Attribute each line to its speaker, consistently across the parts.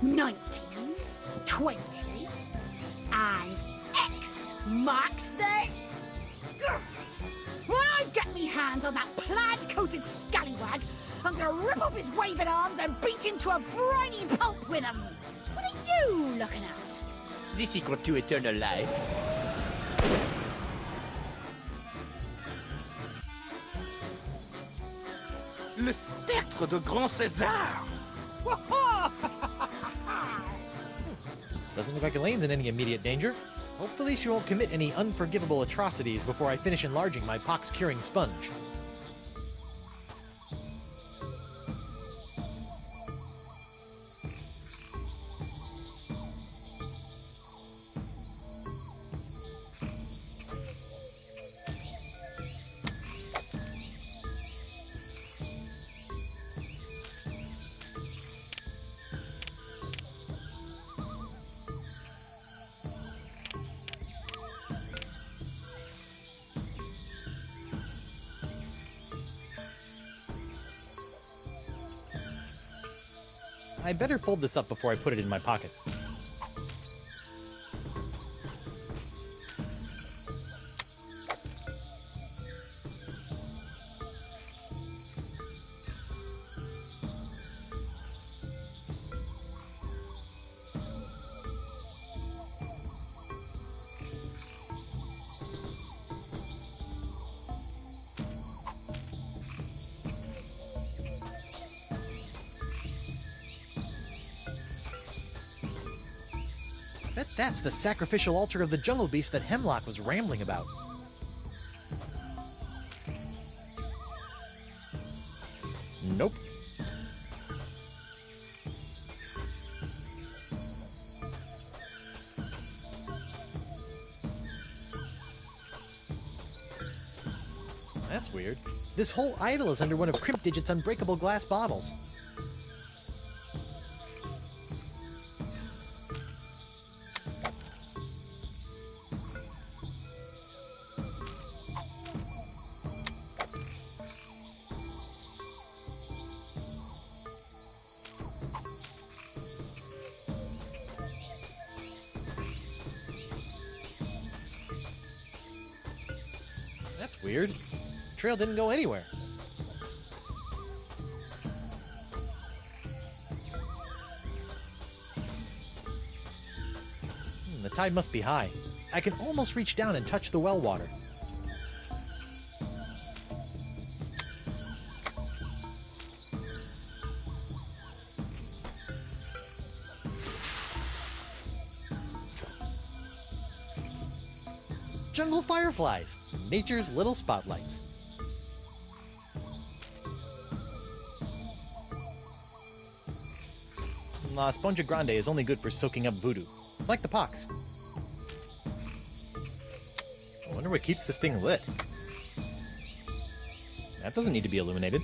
Speaker 1: 19, 20, and X marks the... Grr. When I get me hands on that plaid-coated scallywag, I'm gonna rip off his waving arms and beat him to a briny pulp with them. What are you looking at?
Speaker 2: The secret to eternal life. Le spectre de Grand César!
Speaker 3: Doesn't look like Elaine's in any immediate danger. Hopefully she won't commit any unforgivable atrocities before I finish enlarging my pox-curing sponge. I better fold this up before I put it in my pocket. Bet that's the sacrificial altar of the jungle beast that Hemlock was rambling about. Nope. That's weird. This whole idol is under one of Crimp Digit's unbreakable glass bottles. That's weird. Trail didn't go anywhere. The tide must be high. I can almost reach down and touch the well water. Jungle fireflies, nature's little spotlights. La Sponja Grande is only good for soaking up voodoo, like the pox. I wonder what keeps this thing lit. That doesn't need to be illuminated.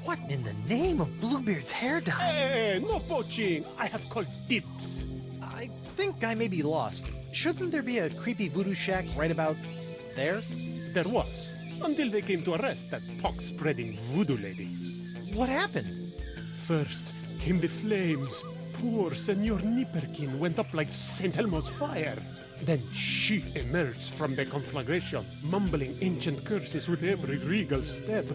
Speaker 3: What in the name of Bluebeard's hair dye?
Speaker 4: Hey, no poaching. I have called dibs.
Speaker 3: I think I may be lost. Shouldn't there be a creepy voodoo shack right about there?
Speaker 4: There was, until they came to arrest that pox-spreading voodoo lady.
Speaker 3: What happened?
Speaker 4: First came the flames. Poor Senor Nipperkin went up like St. Elmo's fire. Then she emerged from the conflagration, mumbling ancient curses with every regal step.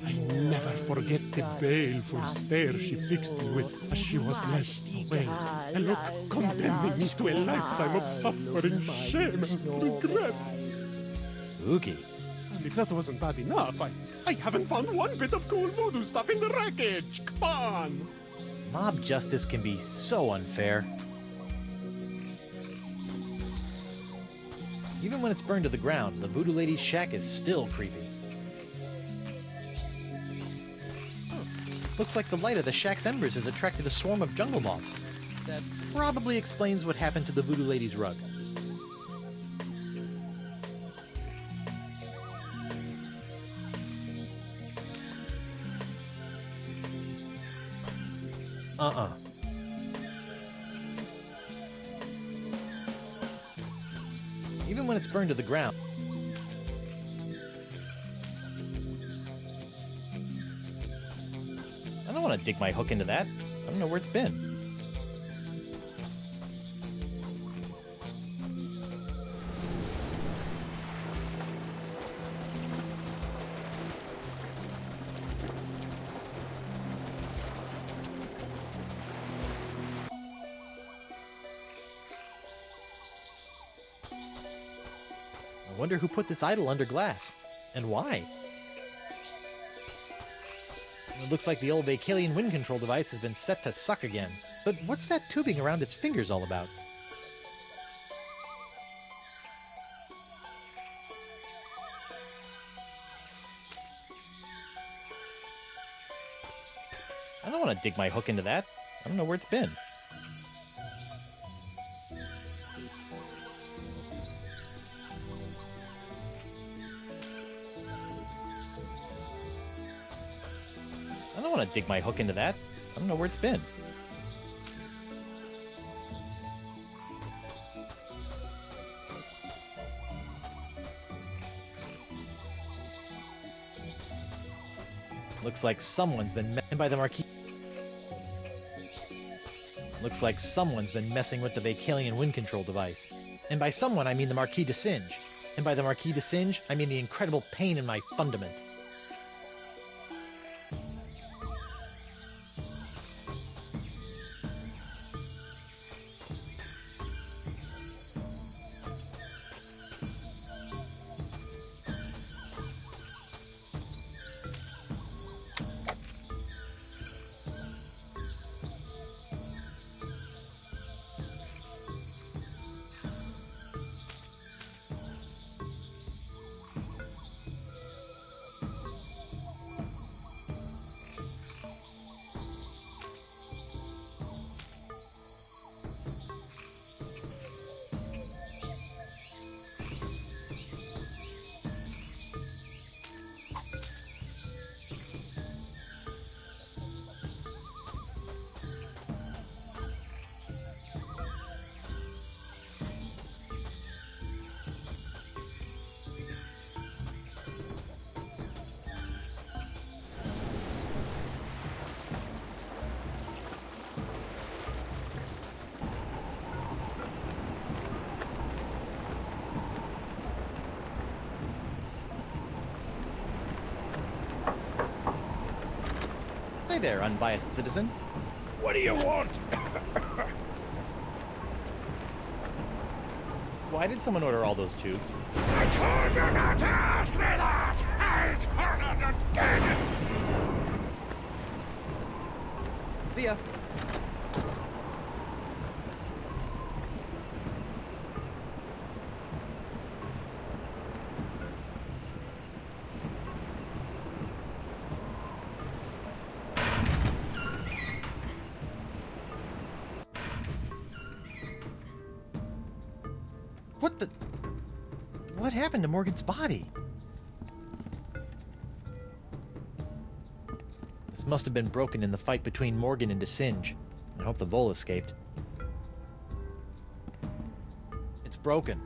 Speaker 4: I never forget the baleful stare she fixed me with as she was led away. A look condemning me to a lifetime of suffering, shame, and regret.
Speaker 3: Spooky.
Speaker 4: And if that wasn't bad enough, I haven't found one bit of cool voodoo stuff in the wreckage. Come on!
Speaker 3: Mob justice can be so unfair. Even when it's burned to the ground, the voodoo lady's shack is still creepy. Looks like the light of the shack's embers has attracted a swarm of jungle moths. That probably explains what happened to the Voodoo Lady's rug. Even when it's burned to the ground. I don't want to dig my hook into that. I don't know where it's been. I wonder who put this idol under glass, and why? It looks like the old Vacalian wind control device has been set to suck again. But what's that tubing around its fingers all about? I don't want to dig my hook into that. I don't know where it's been. I don't want to dig my hook into that. I don't know where it's been. Looks like someone's been by the Marquis. Looks like someone's been messing with the Vacalian wind control device. And by someone, I mean the Marquis de Singe. And by the Marquis de Singe, I mean the incredible pain in my fundament. Say there, unbiased citizen.
Speaker 2: What do you want?
Speaker 3: Why did someone order all those tubes?
Speaker 2: I told you not to ask me that! I told you again!
Speaker 3: See ya. What happened to Morgan's body? This must have been broken in the fight between Morgan and de Singe. I hope the Vole escaped. It's broken.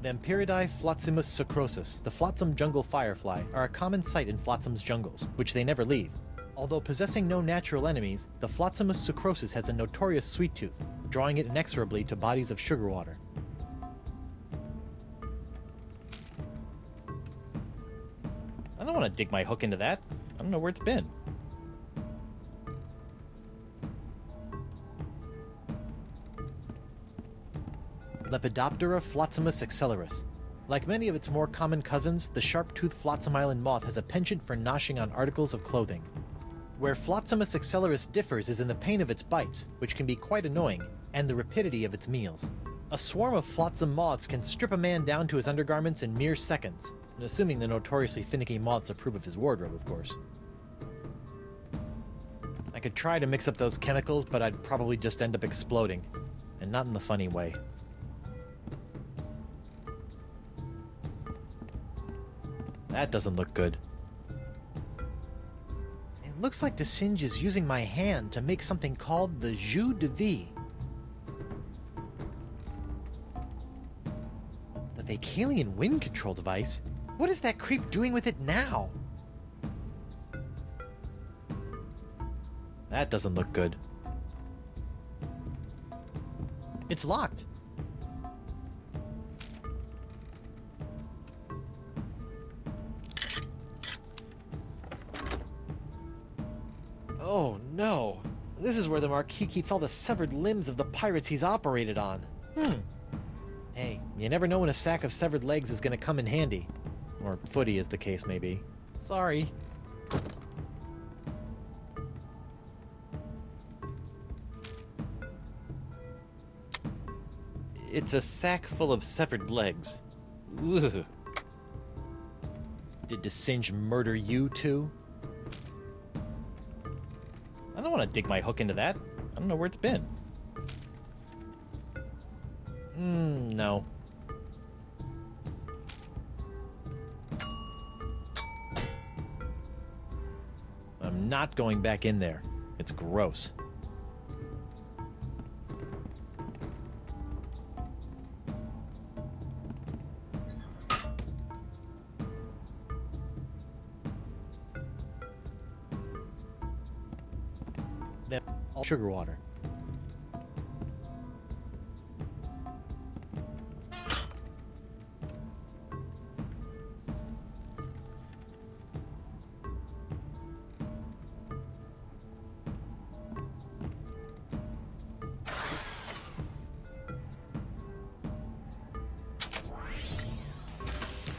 Speaker 3: Vampiridae flotsimus sucrosus, the flotsam jungle firefly, are a common sight in Flotsam's jungles, which they never leave. Although possessing no natural enemies, the Flotsimus sucrosus has a notorious sweet tooth, drawing it inexorably to bodies of sugar water. I don't want to dig my hook into that. I don't know where it's been. Lepidoptera flotsamus accelerus. Like many of its more common cousins, the sharp-toothed Flotsam Island moth has a penchant for noshing on articles of clothing. Where Flotsamus accelerus differs is in the pain of its bites, which can be quite annoying, and the rapidity of its meals. A swarm of flotsam moths can strip a man down to his undergarments in mere seconds, assuming the notoriously finicky moths approve of his wardrobe, of course. I could try to mix up those chemicals, but I'd probably just end up exploding, and not in the funny way. That doesn't look good. It looks like Desinge is using my hand to make something called the Jus de Vie. The Vacalian wind control device? What is that creep doing with it now? That doesn't look good. It's locked. Oh no. This is where the Marquis keeps all the severed limbs of the pirates he's operated on. Hey, you never know when a sack of severed legs is gonna come in handy. Or footy, as the case may be. Sorry. It's a sack full of severed legs. Ugh. Did Desinge murder you too? I don't want to dig my hook into that. I don't know where it's been. No. I'm not going back in there. It's gross. All sugar water.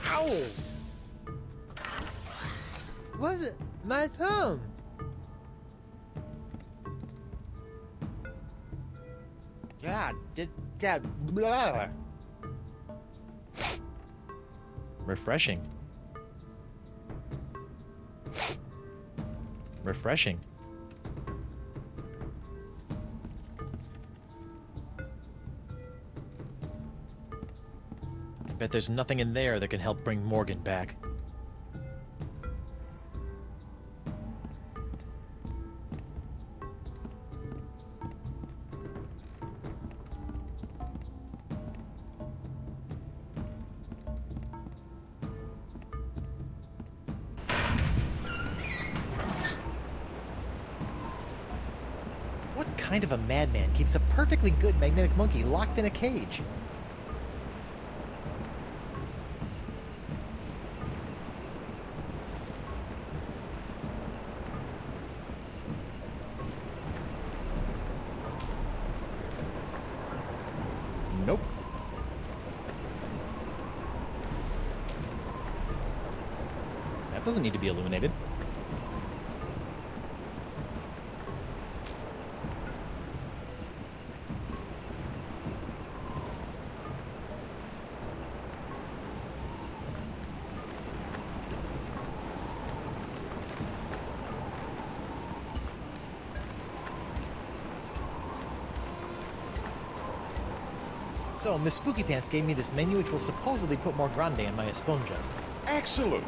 Speaker 3: Ow! What? My thumb! God, blah. Refreshing. Refreshing. I bet there's nothing in there that can help bring Morgan back. What kind of a madman keeps a perfectly good magnetic monkey locked in a cage? Nope. That doesn't need to be illuminated. So, Miss Spooky Pants gave me this menu which will supposedly put more grande in my esponja.
Speaker 2: Excellent.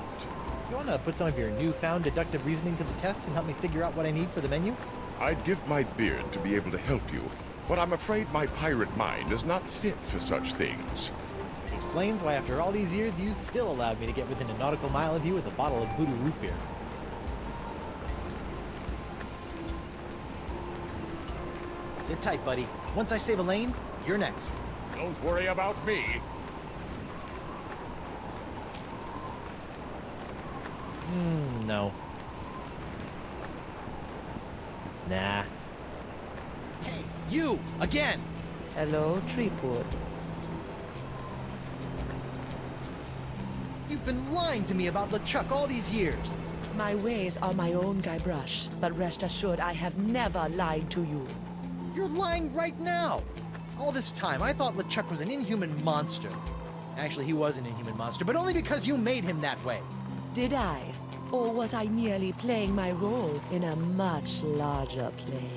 Speaker 3: You wanna put some of your newfound deductive reasoning to the test and help me figure out what I need for the menu?
Speaker 2: I'd give my beard to be able to help you, but I'm afraid my pirate mind is not fit for such things.
Speaker 3: Explains why after all these years you still allowed me to get within a nautical mile of you with a bottle of voodoo root beer. Sit tight, buddy. Once I save a lane, you're next.
Speaker 2: Don't worry about me.
Speaker 3: No. Nah. Hey, you! Again!
Speaker 5: Hello, Treepwood.
Speaker 3: You've been lying to me about LeChuck all these years.
Speaker 5: My ways are my own, Guybrush, but rest assured I have never lied to you.
Speaker 3: You're lying right now. All this time, I thought LeChuck was an inhuman monster. Actually, he was an inhuman monster, but only because you made him that way.
Speaker 5: Did I? Or was I merely playing my role in a much larger play?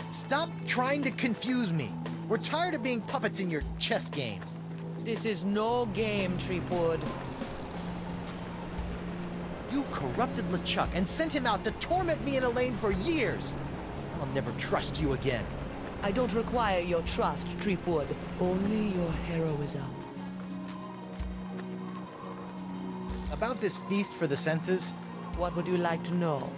Speaker 3: Stop trying to confuse me. We're tired of being puppets in your chess games.
Speaker 5: This is no game, Treepwood.
Speaker 3: You corrupted LeChuck and sent him out to torment me and Elaine for years. I'll never trust you again.
Speaker 5: I don't require your trust, Treepwood. Only your heroism.
Speaker 3: About this feast for the senses,
Speaker 5: What would you like to know?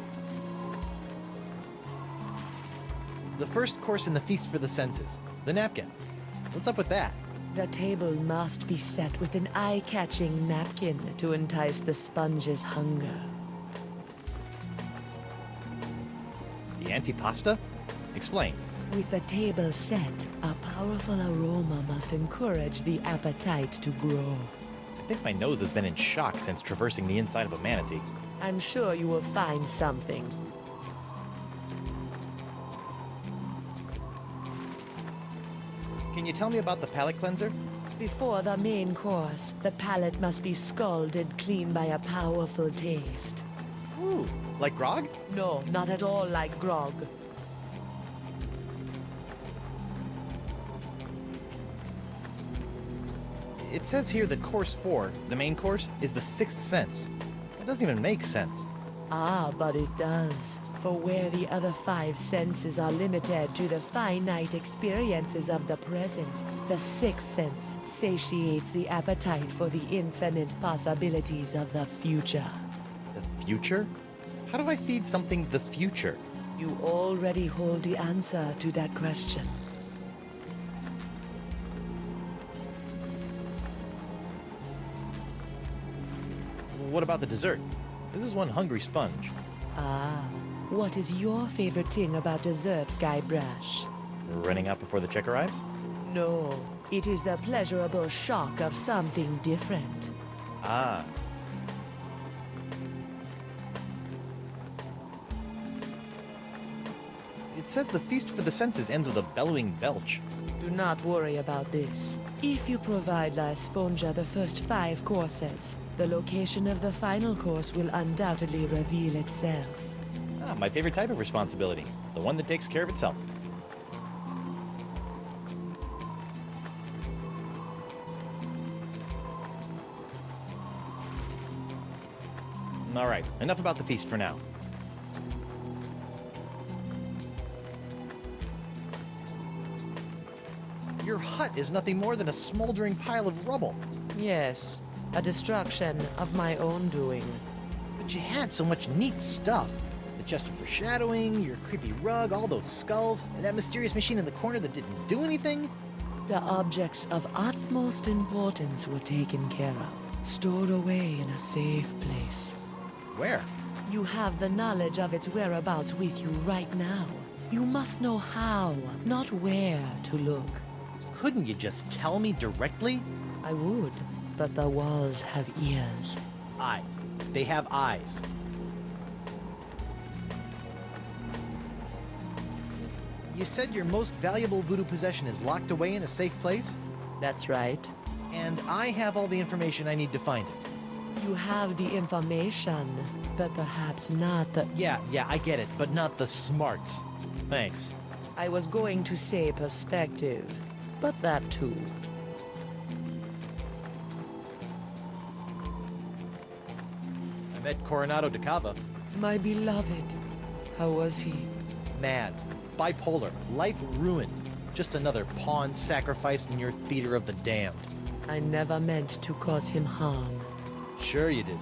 Speaker 3: the first course in the feast for the senses, the napkin. What's up with that?
Speaker 5: The table must be set with an eye-catching napkin to entice the sponge's hunger.
Speaker 3: The antipasta? Explain.
Speaker 5: With the table set, a powerful aroma must encourage the appetite to grow.
Speaker 3: I think my nose has been in shock since traversing the inside of a manatee.
Speaker 5: I'm sure you will find something.
Speaker 3: Can you tell me about the palate cleanser?
Speaker 5: Before the main course, the palate must be scalded clean by a powerful taste.
Speaker 3: Ooh, like grog?
Speaker 5: No, not at all like grog.
Speaker 3: It says here that course 4, the main course, is the sixth sense. That doesn't even make sense.
Speaker 5: Ah, but it does. For where the other 5 senses are limited to the finite experiences of the present, the sixth sense satiates the appetite for the infinite possibilities of the future.
Speaker 3: The future? How do I feed something the future?
Speaker 5: You already hold the answer to that question.
Speaker 3: What about the dessert? This is one hungry sponge.
Speaker 5: Ah, what is your favorite thing about dessert, Guybrush?
Speaker 3: Running out before the check arrives?
Speaker 5: No, it is the pleasurable shock of something different.
Speaker 3: Ah. It says the feast for the senses ends with a bellowing belch.
Speaker 5: Do not worry about this. If you provide La Esponja the first 5 courses, the location of the final course will undoubtedly reveal itself.
Speaker 3: Ah, my favorite type of responsibility. The one that takes care of itself. Alright, enough about the feast for now. Your hut is nothing more than a smoldering pile of rubble.
Speaker 5: Yes, a destruction of my own doing.
Speaker 3: But you had so much neat stuff. The chest of foreshadowing, your creepy rug, all those skulls, and that mysterious machine in the corner that didn't do anything.
Speaker 5: The objects of utmost importance were taken care of, stored away in a safe place.
Speaker 3: Where?
Speaker 5: You have the knowledge of its whereabouts with you right now. You must know how, not where, to look.
Speaker 3: Couldn't you just tell me directly?
Speaker 5: I would, but the walls have ears.
Speaker 3: Eyes. They have eyes. You said your most valuable voodoo possession is locked away in a safe place?
Speaker 5: That's right.
Speaker 3: And I have all the information I need to find it.
Speaker 5: You have the information, but perhaps not the...
Speaker 3: Yeah, I get it, but not the smarts. Thanks.
Speaker 5: I was going to say perspective, but that too.
Speaker 3: I met Coronado de Cava.
Speaker 5: My beloved. How was he?
Speaker 3: Mad. Bipolar. Life ruined. Just another pawn sacrificed in your theater of the damned.
Speaker 5: I never meant to cause him harm.
Speaker 3: Sure you didn't.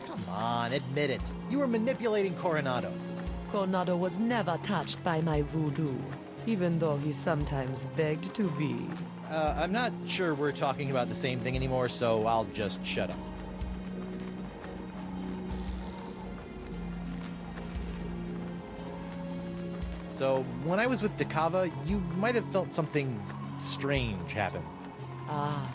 Speaker 3: Come on, admit it. You were manipulating Coronado.
Speaker 5: Coronado was never touched by my voodoo, even though he sometimes begged to be.
Speaker 3: I'm not sure we're talking about the same thing anymore, so I'll just shut up. So, when I was with DeCava, you might have felt something strange happen.
Speaker 5: Ah,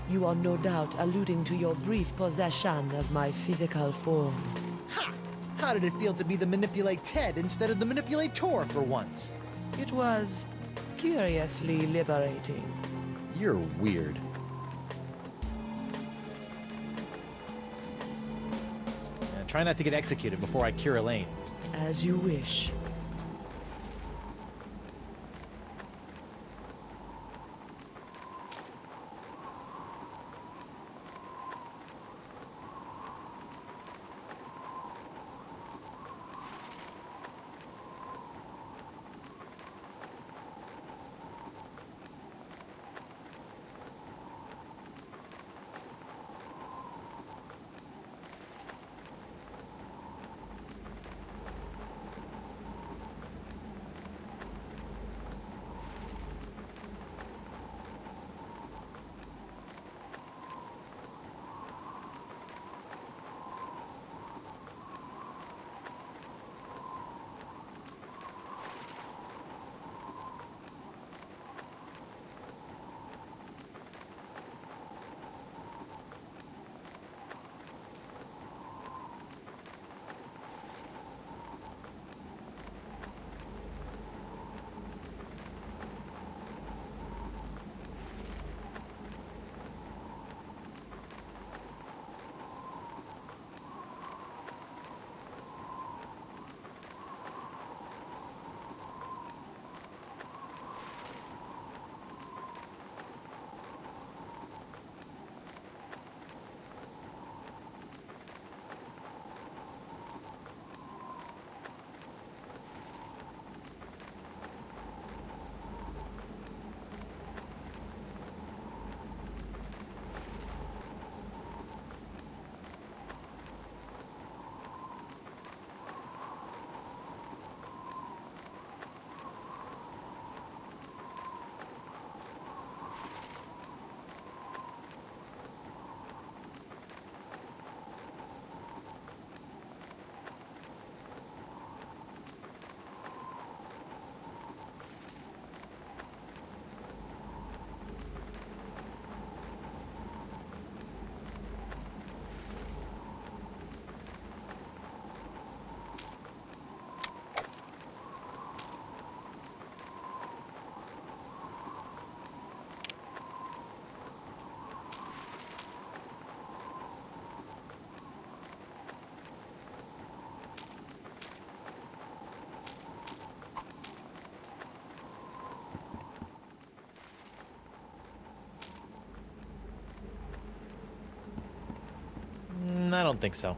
Speaker 5: you are no doubt alluding to your brief possession of my physical form.
Speaker 3: Ha! How did it feel to be the Manipulate Ted instead of the Manipulator for once?
Speaker 5: It was curiously liberating.
Speaker 3: You're weird. Try not to get executed before I cure Elaine.
Speaker 5: As you wish.
Speaker 3: I don't think so.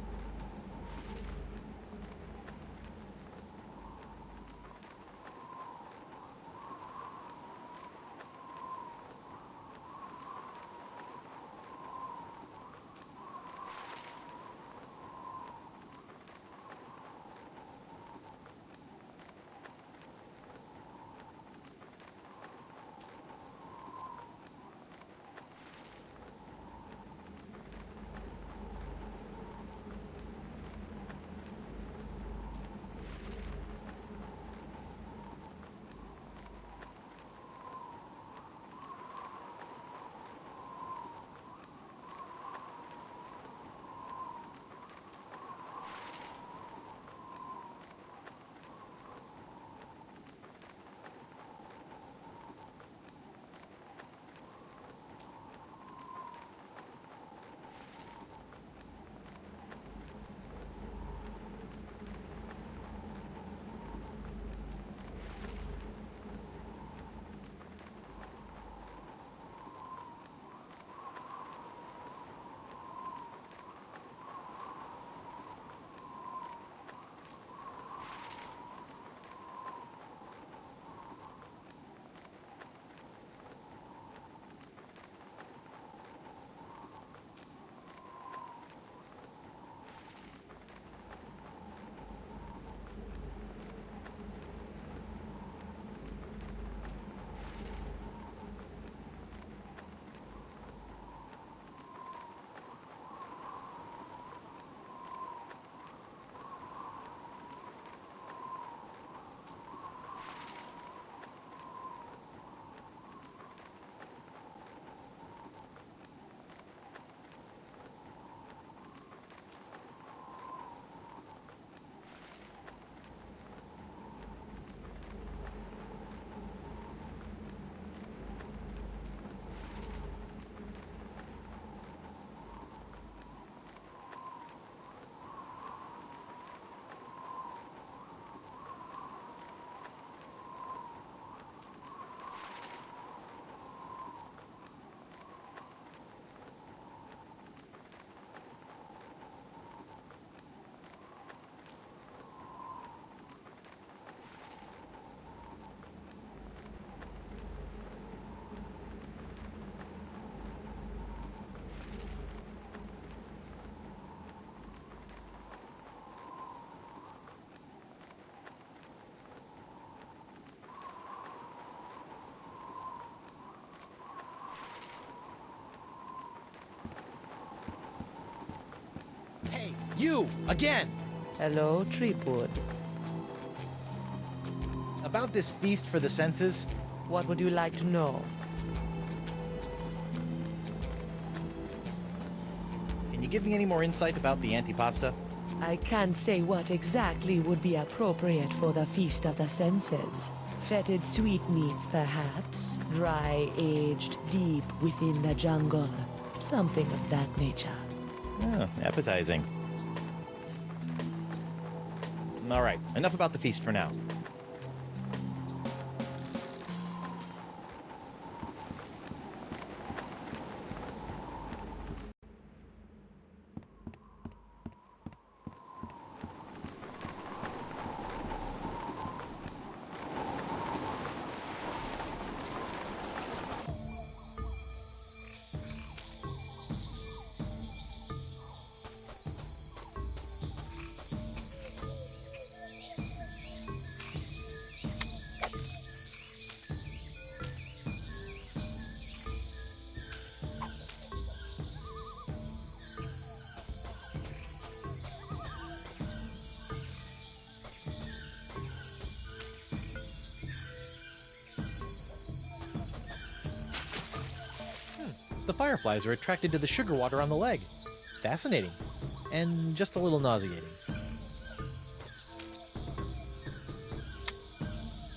Speaker 3: You! Again!
Speaker 5: Hello, Treepwood.
Speaker 3: About this feast for the senses?
Speaker 5: What would you like to know?
Speaker 3: Can you give me any more insight about the antipasta?
Speaker 5: I can't say what exactly would be appropriate for the Feast of the Senses. Fetid sweetmeats, perhaps. Dry, aged, deep within the jungle. Something of that nature.
Speaker 3: Oh, appetizing. All right, enough about the feast for now. The fireflies are attracted to the sugar water on the leg. Fascinating. And just a little nauseating.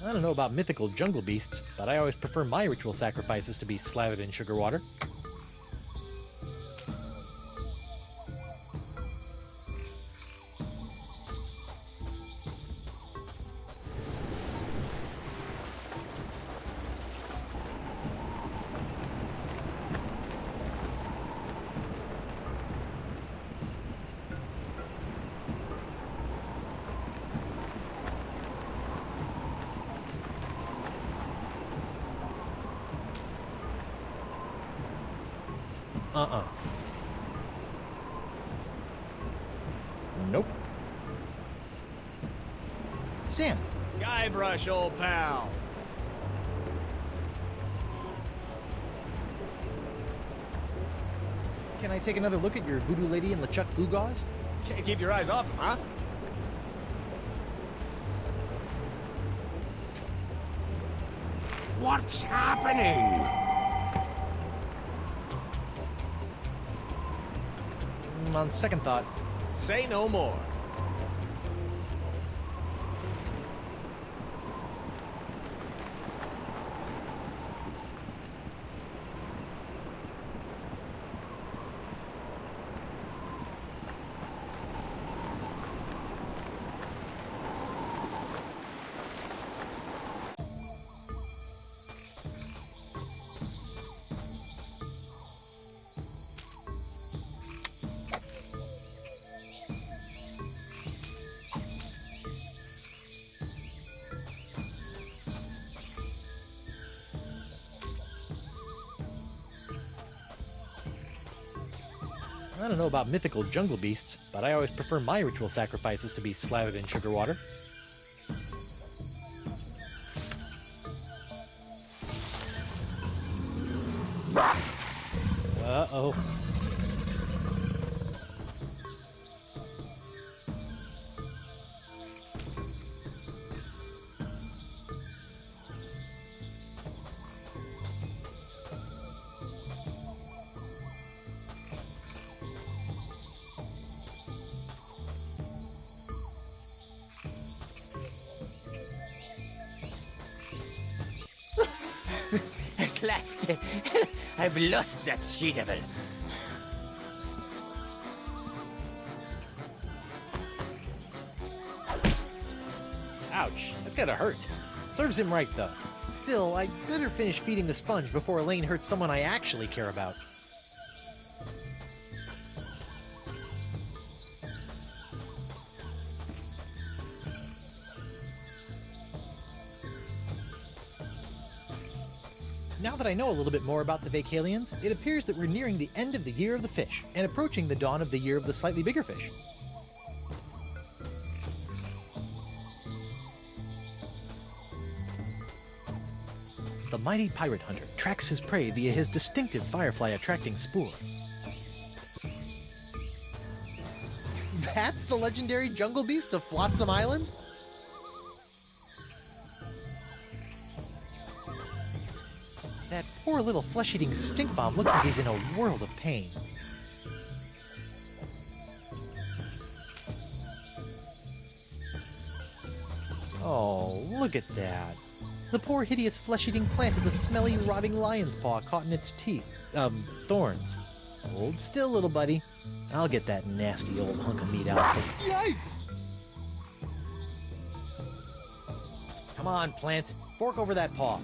Speaker 3: I don't know about mythical jungle beasts, but I always prefer my ritual sacrifices to be slathered in sugar water. Nope. Stan.
Speaker 6: Guybrush, old pal.
Speaker 3: Can I take another look at your voodoo lady and LeChuck glue gauze?
Speaker 6: Can't keep your eyes off him, huh?
Speaker 4: What's happening?
Speaker 3: On second thought,
Speaker 6: Say no more.
Speaker 3: I don't know about mythical jungle beasts, but I always prefer my ritual sacrifices to be slathered in sugar water. Uh-oh.
Speaker 7: At last, I've lost that she-devil.
Speaker 3: Ouch, that's gotta hurt. Serves him right, though. Still, I'd better finish feeding the sponge before Elaine hurts someone I actually care about. Now that I know a little bit more about the Vacalians, it appears that we're nearing the end of the Year of the Fish, and approaching the dawn of the Year of the Slightly Bigger Fish. The mighty pirate hunter tracks his prey via his distinctive firefly-attracting spoor. That's the legendary jungle beast of Flotsam Island? That poor little flesh-eating stink bomb looks like he's in a world of pain. Oh, look at that. The poor hideous flesh-eating plant is a smelly, rotting lion's paw caught in its teeth. Thorns. Hold still, little buddy. I'll get that nasty old hunk of meat out for you. Yikes! Come on, plant. Fork over that paw.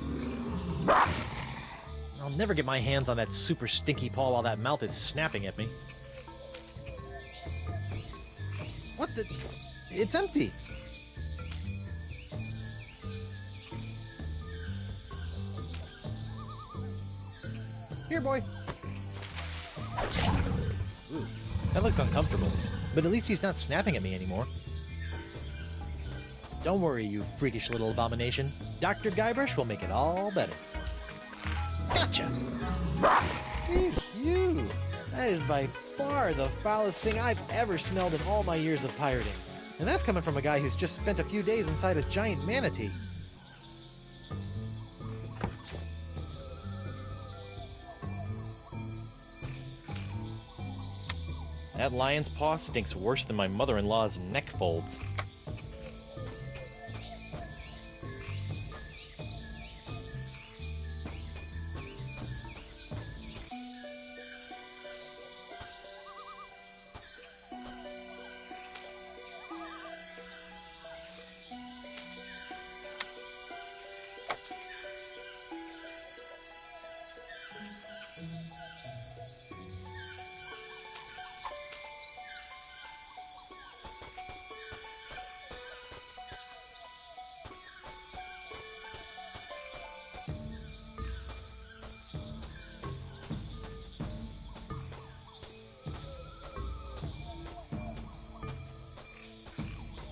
Speaker 3: I'll never get my hands on that super stinky paw while that mouth is snapping at me. What the? It's empty. Here, boy. Ooh, that looks uncomfortable, but at least he's not snapping at me anymore. Don't worry, you freakish little abomination. Dr. Guybrush will make it all better. Gotcha! You! That is by far the foulest thing I've ever smelled in all my years of pirating. And that's coming from a guy who's just spent a few days inside a giant manatee. That lion's paw stinks worse than my mother-in-law's neck folds.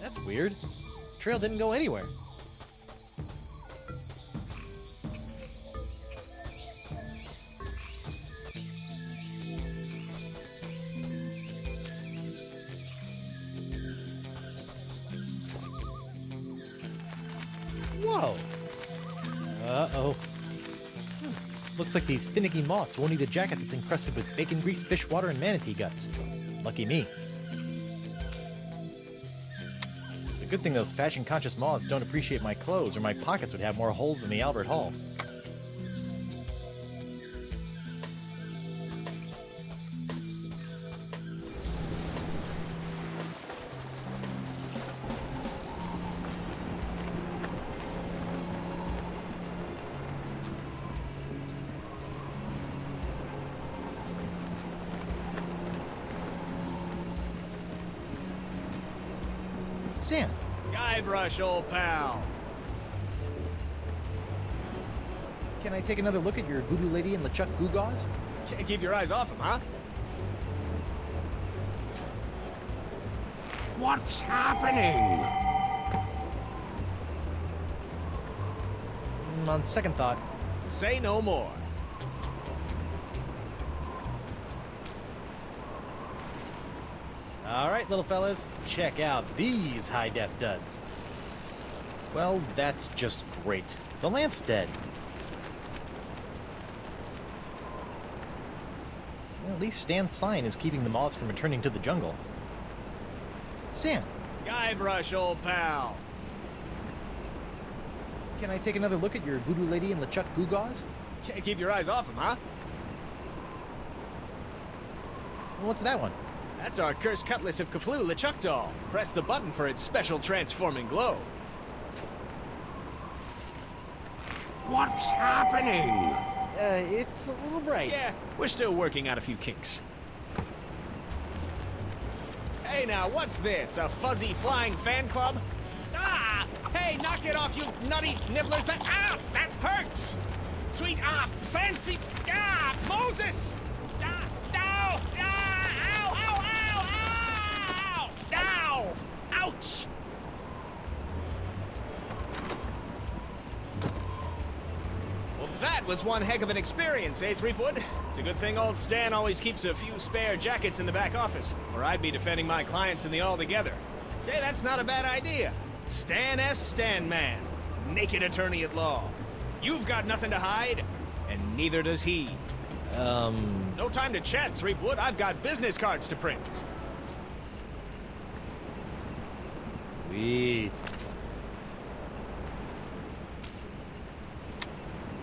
Speaker 3: That's weird. Trail didn't go anywhere. Whoa! Uh-oh. Looks like these finicky moths won't eat a jacket that's encrusted with bacon grease, fish water, and manatee guts. Lucky me. It's a good thing those fashion-conscious moths don't appreciate my clothes, or my pockets would have more holes than the Albert Hall. Stan!
Speaker 6: Guybrush, old pal.
Speaker 3: Can I take another look at your voodoo lady and LeChuck Goo-Gaws?
Speaker 6: Can't keep your eyes off him, huh?
Speaker 4: What's happening?
Speaker 3: On second thought,
Speaker 6: Say no more.
Speaker 3: alright, little fellas, check out these high-def duds. Well, that's just great. The lamp's dead. Well, at least Stan's sign is keeping the moths from returning to the jungle. Stan,
Speaker 6: Guybrush, old pal.
Speaker 3: can I take another look at your voodoo lady and LeChuck Goo-Gaws?
Speaker 6: Can't keep your eyes off him, huh?
Speaker 3: What's that one?
Speaker 6: That's our cursed cutlass of Cthulhu LeChuck doll. Press the button for its special transforming glow.
Speaker 4: What's happening?
Speaker 3: It's a little bright.
Speaker 6: Yeah, we're still working out a few kinks. Hey now, what's this? A fuzzy flying fan club? Ah! Hey, knock it off, you nutty nibblers! That hurts! Sweet fancy Moses! Ow! Ow! Ow! Ow! Ow! Ow! Ouch! Well, that That was one heck of an experience, eh, Threepwood? It's a good thing old Stan always keeps a few spare jackets in the back office, or I'd be defending my clients in the Altogether. Say, that's not a bad idea. Stan S. Stanman, naked attorney at law. You've got nothing to hide, and neither does he. No time to chat, Threepwood. I've got business cards to print.
Speaker 3: Sweet.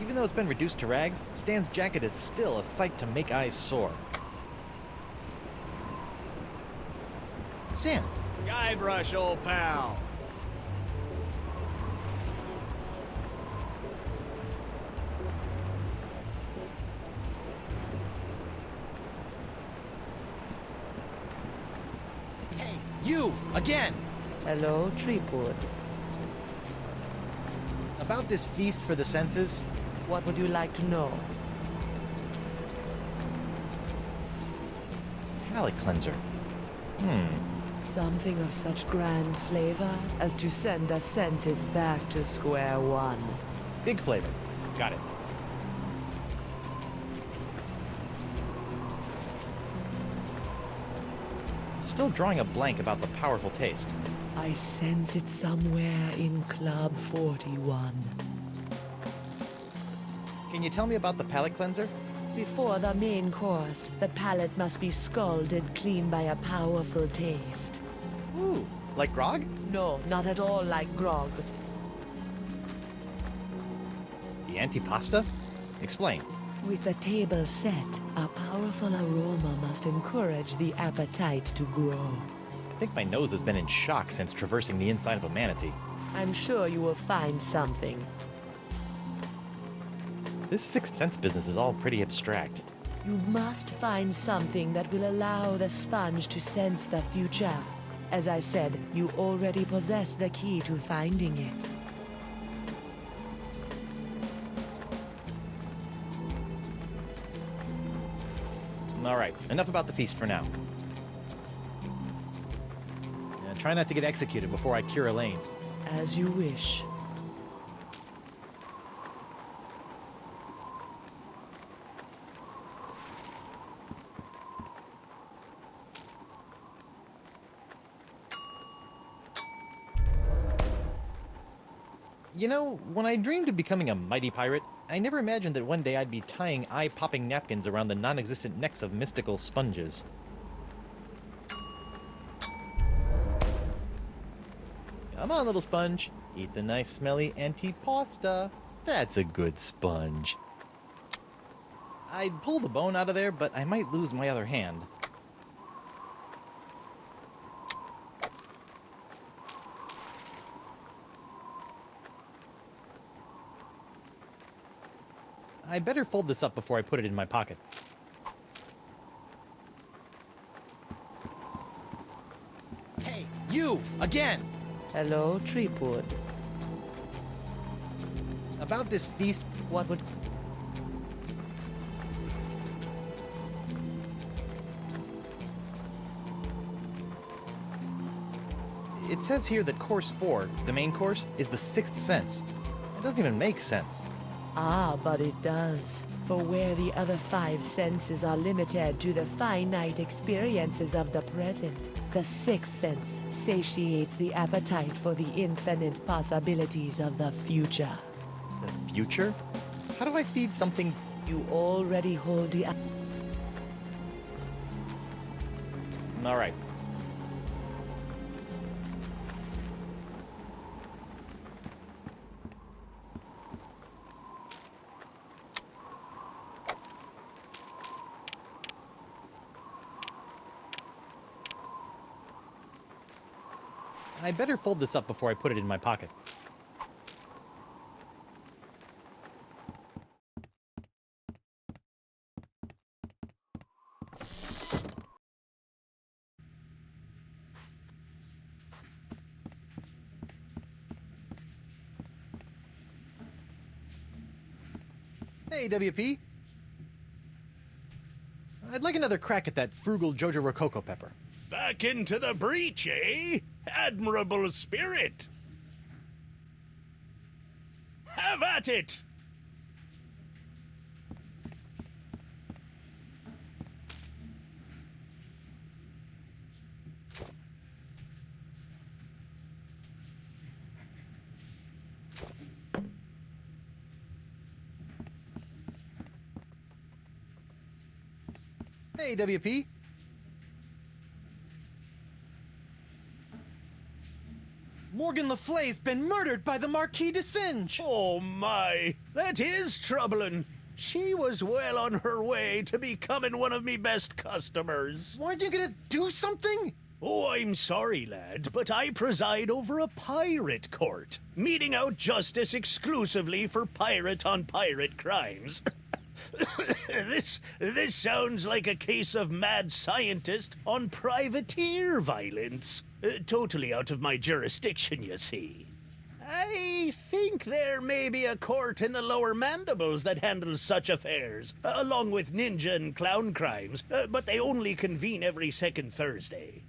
Speaker 3: Even though it's been reduced to rags, Stan's jacket is still a sight to make eyes sore. Stan!
Speaker 6: Guybrush, old pal.
Speaker 3: Hey, you! Again!
Speaker 5: Hello, Threepwood.
Speaker 3: About this feast for the senses?
Speaker 5: What would you like to know?
Speaker 3: Palate cleanser.
Speaker 5: Something of such grand flavor as to send the senses back to square one.
Speaker 3: Big flavor. Got it. Still drawing a blank about the powerful taste.
Speaker 5: I sense it somewhere in Club 41.
Speaker 3: Can you tell me about the palate cleanser?
Speaker 5: Before the main course, the palate must be scalded clean by a powerful taste.
Speaker 3: Ooh, like grog?
Speaker 5: No, not at all like grog.
Speaker 3: The antipasta? Explain.
Speaker 5: With the table set, a powerful aroma must encourage the appetite to grow.
Speaker 3: I think my nose has been in shock since traversing the inside of a manatee.
Speaker 5: I'm sure you will find something.
Speaker 3: This sixth sense business is all pretty abstract.
Speaker 5: You must find something that will allow the sponge to sense the future. As I said, you already possess the key to finding it.
Speaker 3: All right, enough about the feast for now. Try not to get executed before I cure Elaine.
Speaker 5: As you wish.
Speaker 3: You know, when I dreamed of becoming a mighty pirate, I never imagined that one day I'd be tying eye-popping napkins around the non-existent necks of mystical sponges. Come on, little sponge. Eat the nice, smelly antipasta. That's a good sponge. I'd pull the bone out of there, but I might lose my other hand. I better fold this up before I put it in my pocket. Hey, you! Again!
Speaker 5: Hello, Threepwood.
Speaker 3: About this feast,
Speaker 5: What would...
Speaker 3: it says here that course 4, the main course, is the sixth sense. It doesn't even make sense.
Speaker 5: Ah, but it does. For where the other 5 senses are limited to the finite experiences of the present, the sixth sense satiates the appetite for the infinite possibilities of the future.
Speaker 3: The future? How do I feed something?
Speaker 5: You already hold the...
Speaker 3: All right. I better fold this up before I put it in my pocket. Hey, WP. I'd like another crack at that frugal Jojo Rococo pepper.
Speaker 8: Back into the breach, eh? Admirable spirit! Have at it!
Speaker 3: Hey, WP. Morgan Le Fay's been murdered by the Marquis de Singe!
Speaker 8: Oh my, that is troubling. She was well on her way to becoming one of me best customers.
Speaker 3: Weren't you gonna do something?
Speaker 8: Oh, I'm sorry, lad, but I preside over a pirate court, meting out justice exclusively for pirate-on-pirate crimes. This sounds like a case of mad scientist on privateer violence. Totally out of my jurisdiction, you see. I think there may be a court in the lower mandibles that handles such affairs, along with ninja and clown crimes, but they only convene every second Thursday.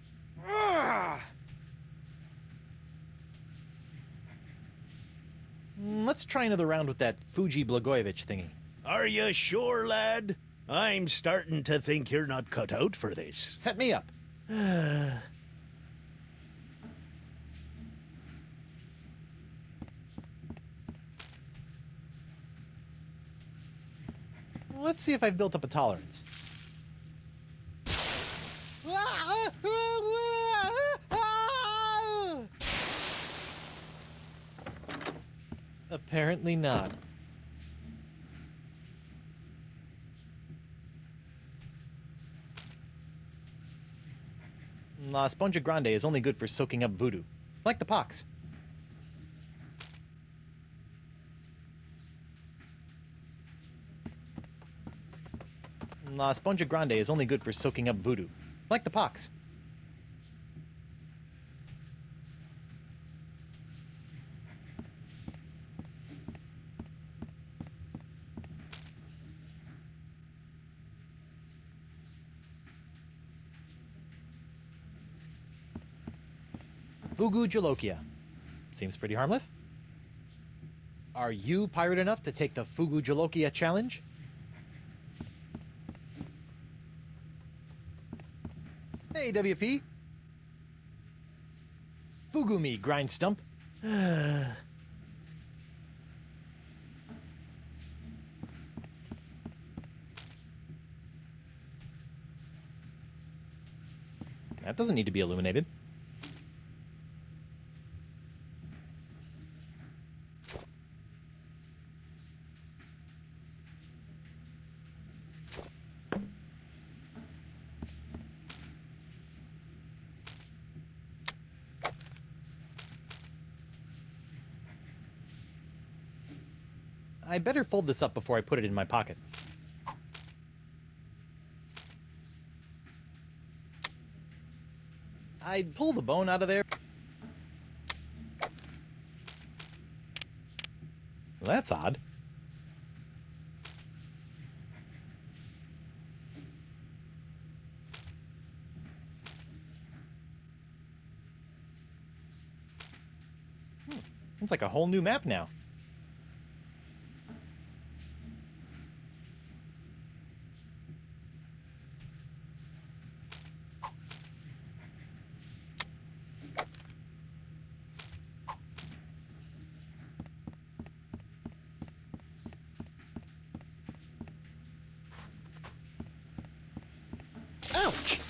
Speaker 3: Let's try another round with that Fuji Blagojevich thingy.
Speaker 8: Are you sure, lad? I'm starting to think you're not cut out for this.
Speaker 3: Set me up. Let's see if I've built up a tolerance. Apparently not. La Sponja Grande is only good for soaking up voodoo. Like the pox. La Sponja Grande is only good for soaking up voodoo. Like the pox. Fugu Jalokia. Seems pretty harmless. Are you pirate enough to take the Fugu Jalokia challenge? Hey, WP. Fugu me, grind stump. That doesn't need to be illuminated. I better fold this up before I put it in my pocket. I'd pull the bone out of there. Well, that's odd. It's like a whole new map now. Ouch!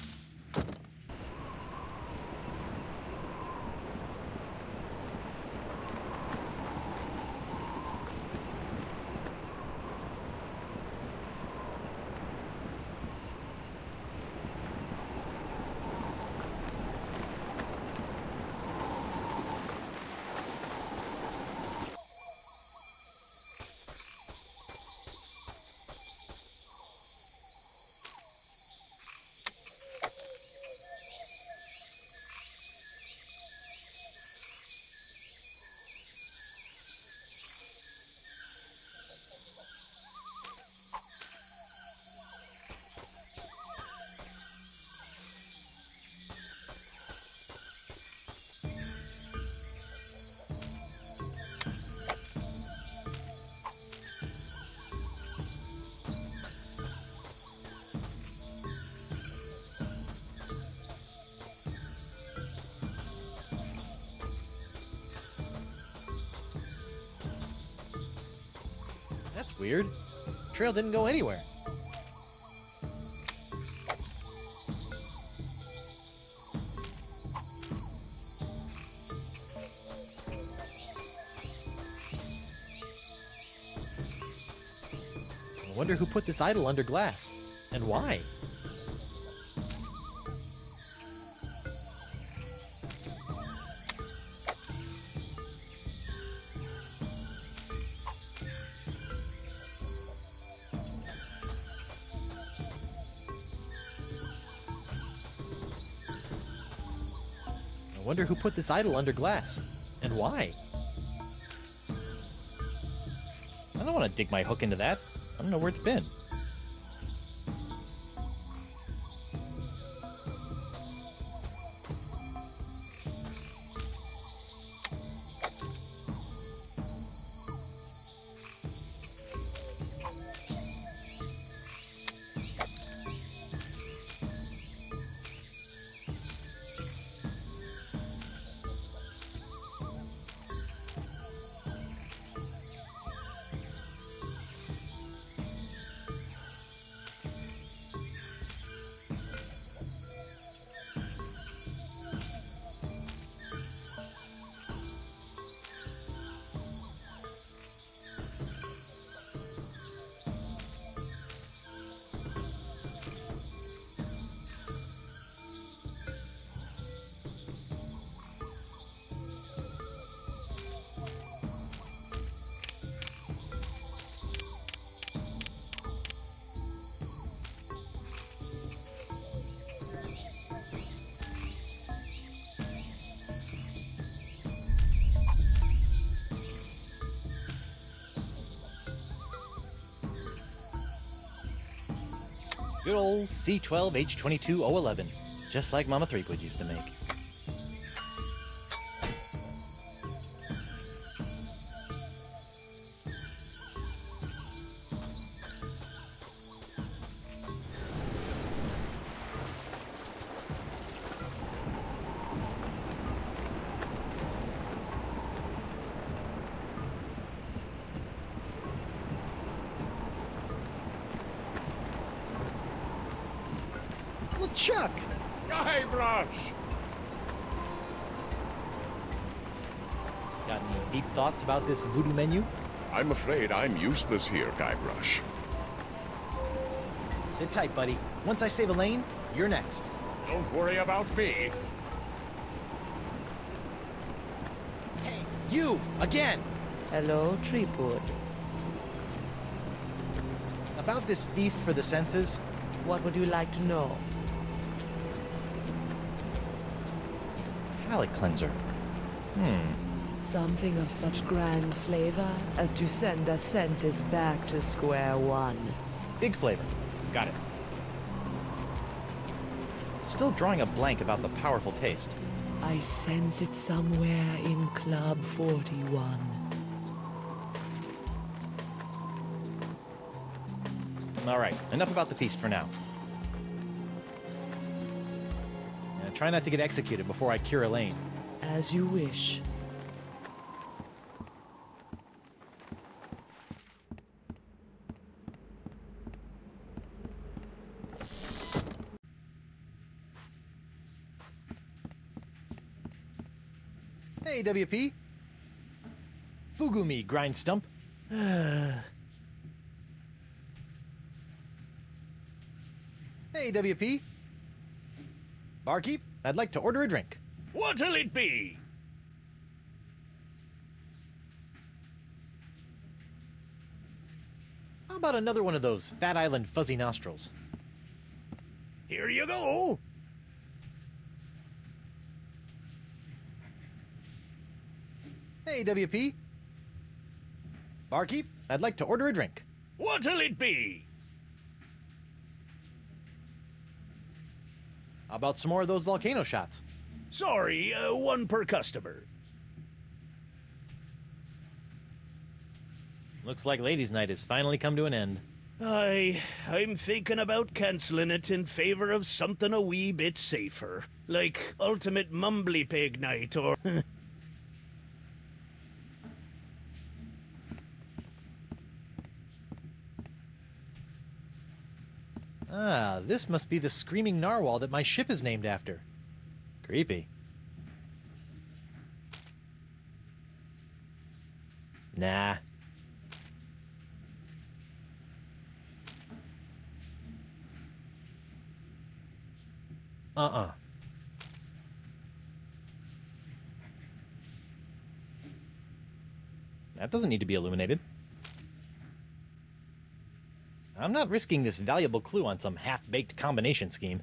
Speaker 3: That's weird. Trail didn't go anywhere. I wonder who put this idol under glass, and why? I wonder who put this idol under glass, and why? I don't want to dig my hook into that. I don't know where it's been. Good old C12H22O11, just like Mama Threepwood used to make. Well, Chuck!
Speaker 2: Guybrush!
Speaker 3: Got any deep thoughts about this voodoo menu?
Speaker 2: I'm afraid I'm useless here, Guybrush.
Speaker 3: Sit tight, buddy. Once I save Elaine, you're next.
Speaker 2: Don't worry about me.
Speaker 3: Hey, you! Again!
Speaker 5: Hello, Treepwood.
Speaker 3: About this feast for the senses,
Speaker 5: What would you like to know?
Speaker 3: palate cleanser.
Speaker 5: Something of such grand flavor as to send the senses back to square one.
Speaker 3: Big flavor. Got it. Still drawing a blank about the powerful taste.
Speaker 5: I sense it somewhere in Club 41.
Speaker 3: All right, enough about the feast for now. Try not to get executed before I cure Elaine.
Speaker 5: As you wish.
Speaker 3: Hey, WP. Fugumi, grind stump. Hey, WP. Barkeep, I'd like to order a drink.
Speaker 8: What'll it be?
Speaker 3: How about another one of those Fat Island fuzzy nostrils?
Speaker 8: Here you go.
Speaker 3: Hey, WP. Barkeep, I'd like to order a drink.
Speaker 8: What'll it be?
Speaker 3: How about some more of those volcano shots?
Speaker 8: Sorry, one per customer.
Speaker 3: Looks like ladies' night has finally come to an end.
Speaker 8: I'm thinking about canceling it in favor of something a wee bit safer. Like Ultimate Mumbly Pig Night or...
Speaker 3: Ah, this must be the screaming narwhal that my ship is named after. Creepy. Nah. That doesn't need to be illuminated. I'm not risking this valuable clue on some half-baked combination scheme.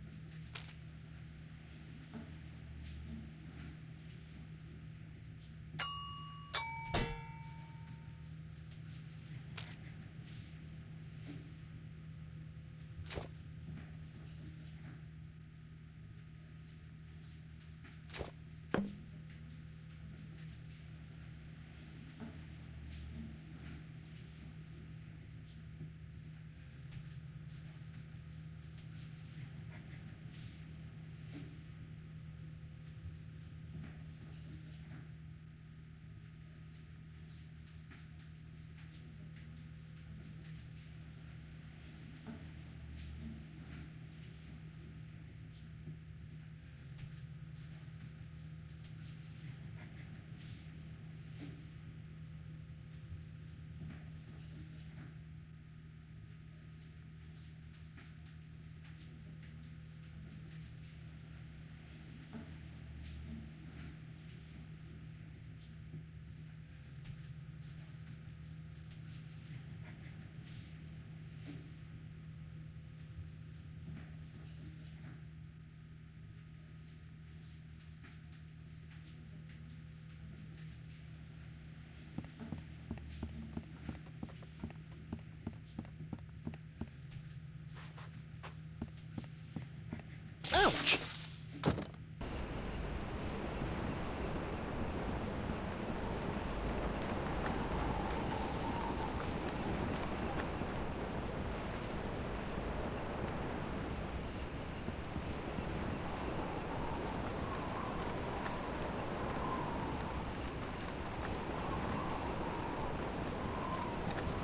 Speaker 3: Ouch!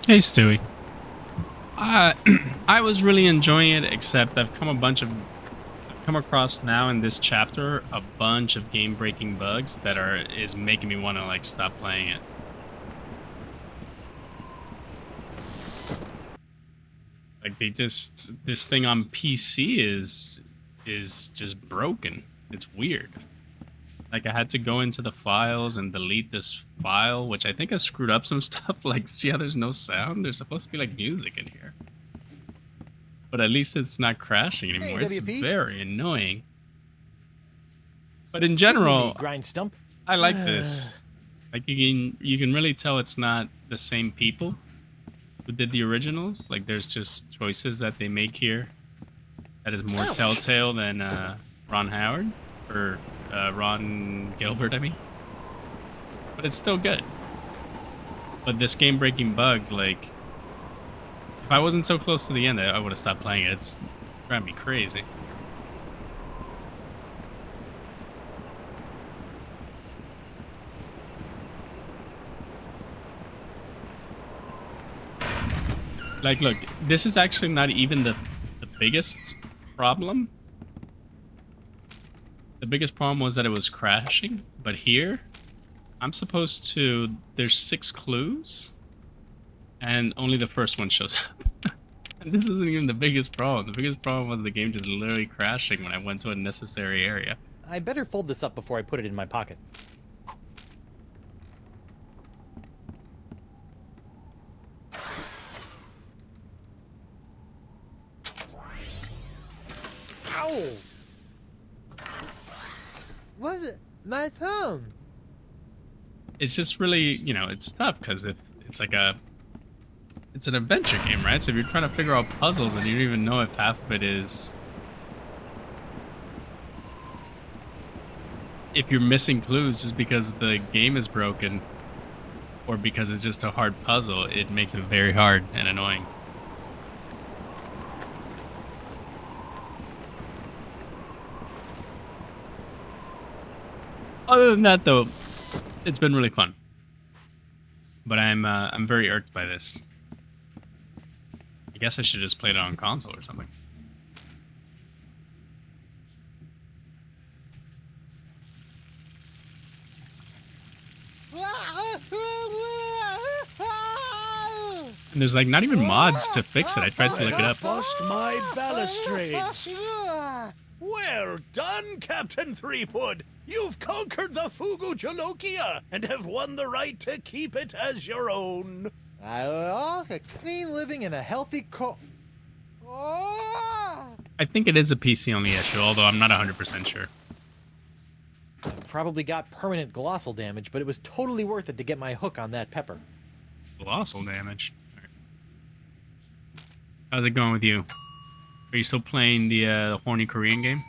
Speaker 9: Hey, Stewie. I was really enjoying it, except I've come across now in this chapter a bunch of game-breaking bugs that is making me want to like stop playing it. Like this thing on PC is just broken. It's weird. Like I had to go into the files and delete this file, which I think I screwed up some stuff. Like, see how there's no sound? There's supposed to be like music in here. But at least it's not crashing anymore.
Speaker 3: Hey,
Speaker 9: it's
Speaker 3: WP.
Speaker 9: very annoying. But in general,
Speaker 3: Grind stump.
Speaker 9: I like this. Like you can really tell it's not the same people who did the originals. Like there's just choices that they make here that is more telltale than Ron Howard or Ron Gilbert, I mean. But it's still good. But this game-breaking bug, like, if I wasn't so close to the end, I would have stopped playing it. It's driving me crazy. Like, look, this is actually not even the biggest problem. The biggest problem was that it was crashing, but here, I'm supposed to... There's 6 clues, and only the first one shows up. And this isn't even the biggest problem. The biggest problem was the game just literally crashing when I went to a necessary area.
Speaker 3: I better fold this up before I put it in my pocket. Ow! What? My thumb!
Speaker 9: It's just really, you know, it's tough because if it's like it's an adventure game, right? So if you're trying to figure out puzzles and you don't even know if half of it is... If you're missing clues just because the game is broken or because it's just a hard puzzle, it makes it very hard and annoying. Other than that, though, it's been really fun. But I'm very irked by this. I guess I should just play it on console or something. And there's like not even mods to fix it. I tried to look it up.
Speaker 8: Bust my balustrades. Where Well done, Captain Threepwood! You've conquered the Fugu Jalokia and have won the right to keep it as your own.
Speaker 3: A clean living and a healthy
Speaker 9: I think it is a PC only issue, although I'm not 100% sure.
Speaker 3: I probably got permanent glossal damage, but it was totally worth it to get my hook on that pepper.
Speaker 9: Colossal damage. All right. How's it going with you? Are you still playing the horny Korean game?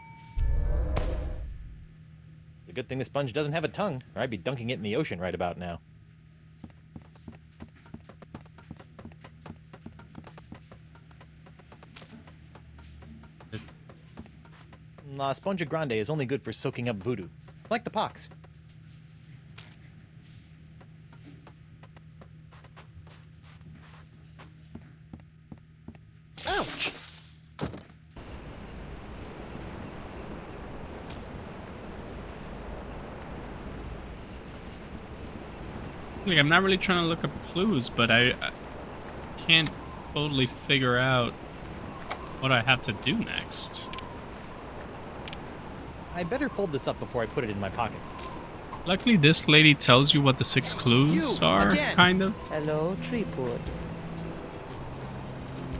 Speaker 3: It's a good thing the sponge doesn't have a tongue, or I'd be dunking it in the ocean right about now. La Sponja Grande is only good for soaking up voodoo, like the pox. Ouch!
Speaker 9: Like, I'm not really trying to look up clues, but I can't totally figure out what I have to do next.
Speaker 3: I better fold this up before I put it in my pocket.
Speaker 9: Luckily, this lady tells you what the 6 clues are,
Speaker 3: again.
Speaker 9: kind of.
Speaker 5: Hello, Treepwood.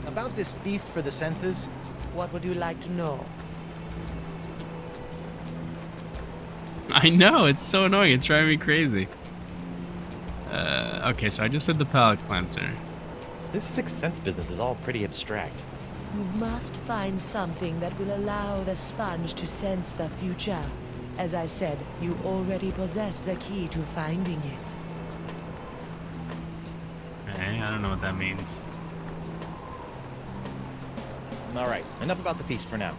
Speaker 3: About this feast for the senses,
Speaker 5: What would you like to know?
Speaker 9: I know, it's so annoying. It's driving me crazy. Okay, so I just said the palate cleanser.
Speaker 3: this Sixth Sense business is all pretty abstract.
Speaker 5: You must find something that will allow the sponge to sense the future. As I said, you already possess the key to finding it.
Speaker 9: Okay, I don't know what that means.
Speaker 3: Alright, enough about the feast for now.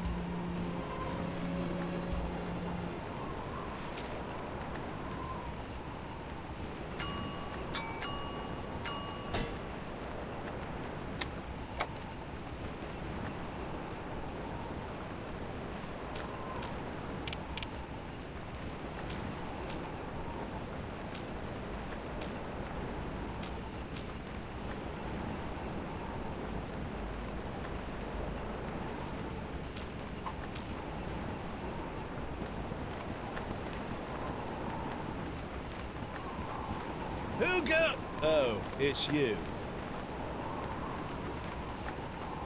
Speaker 8: Who go? Oh, it's you.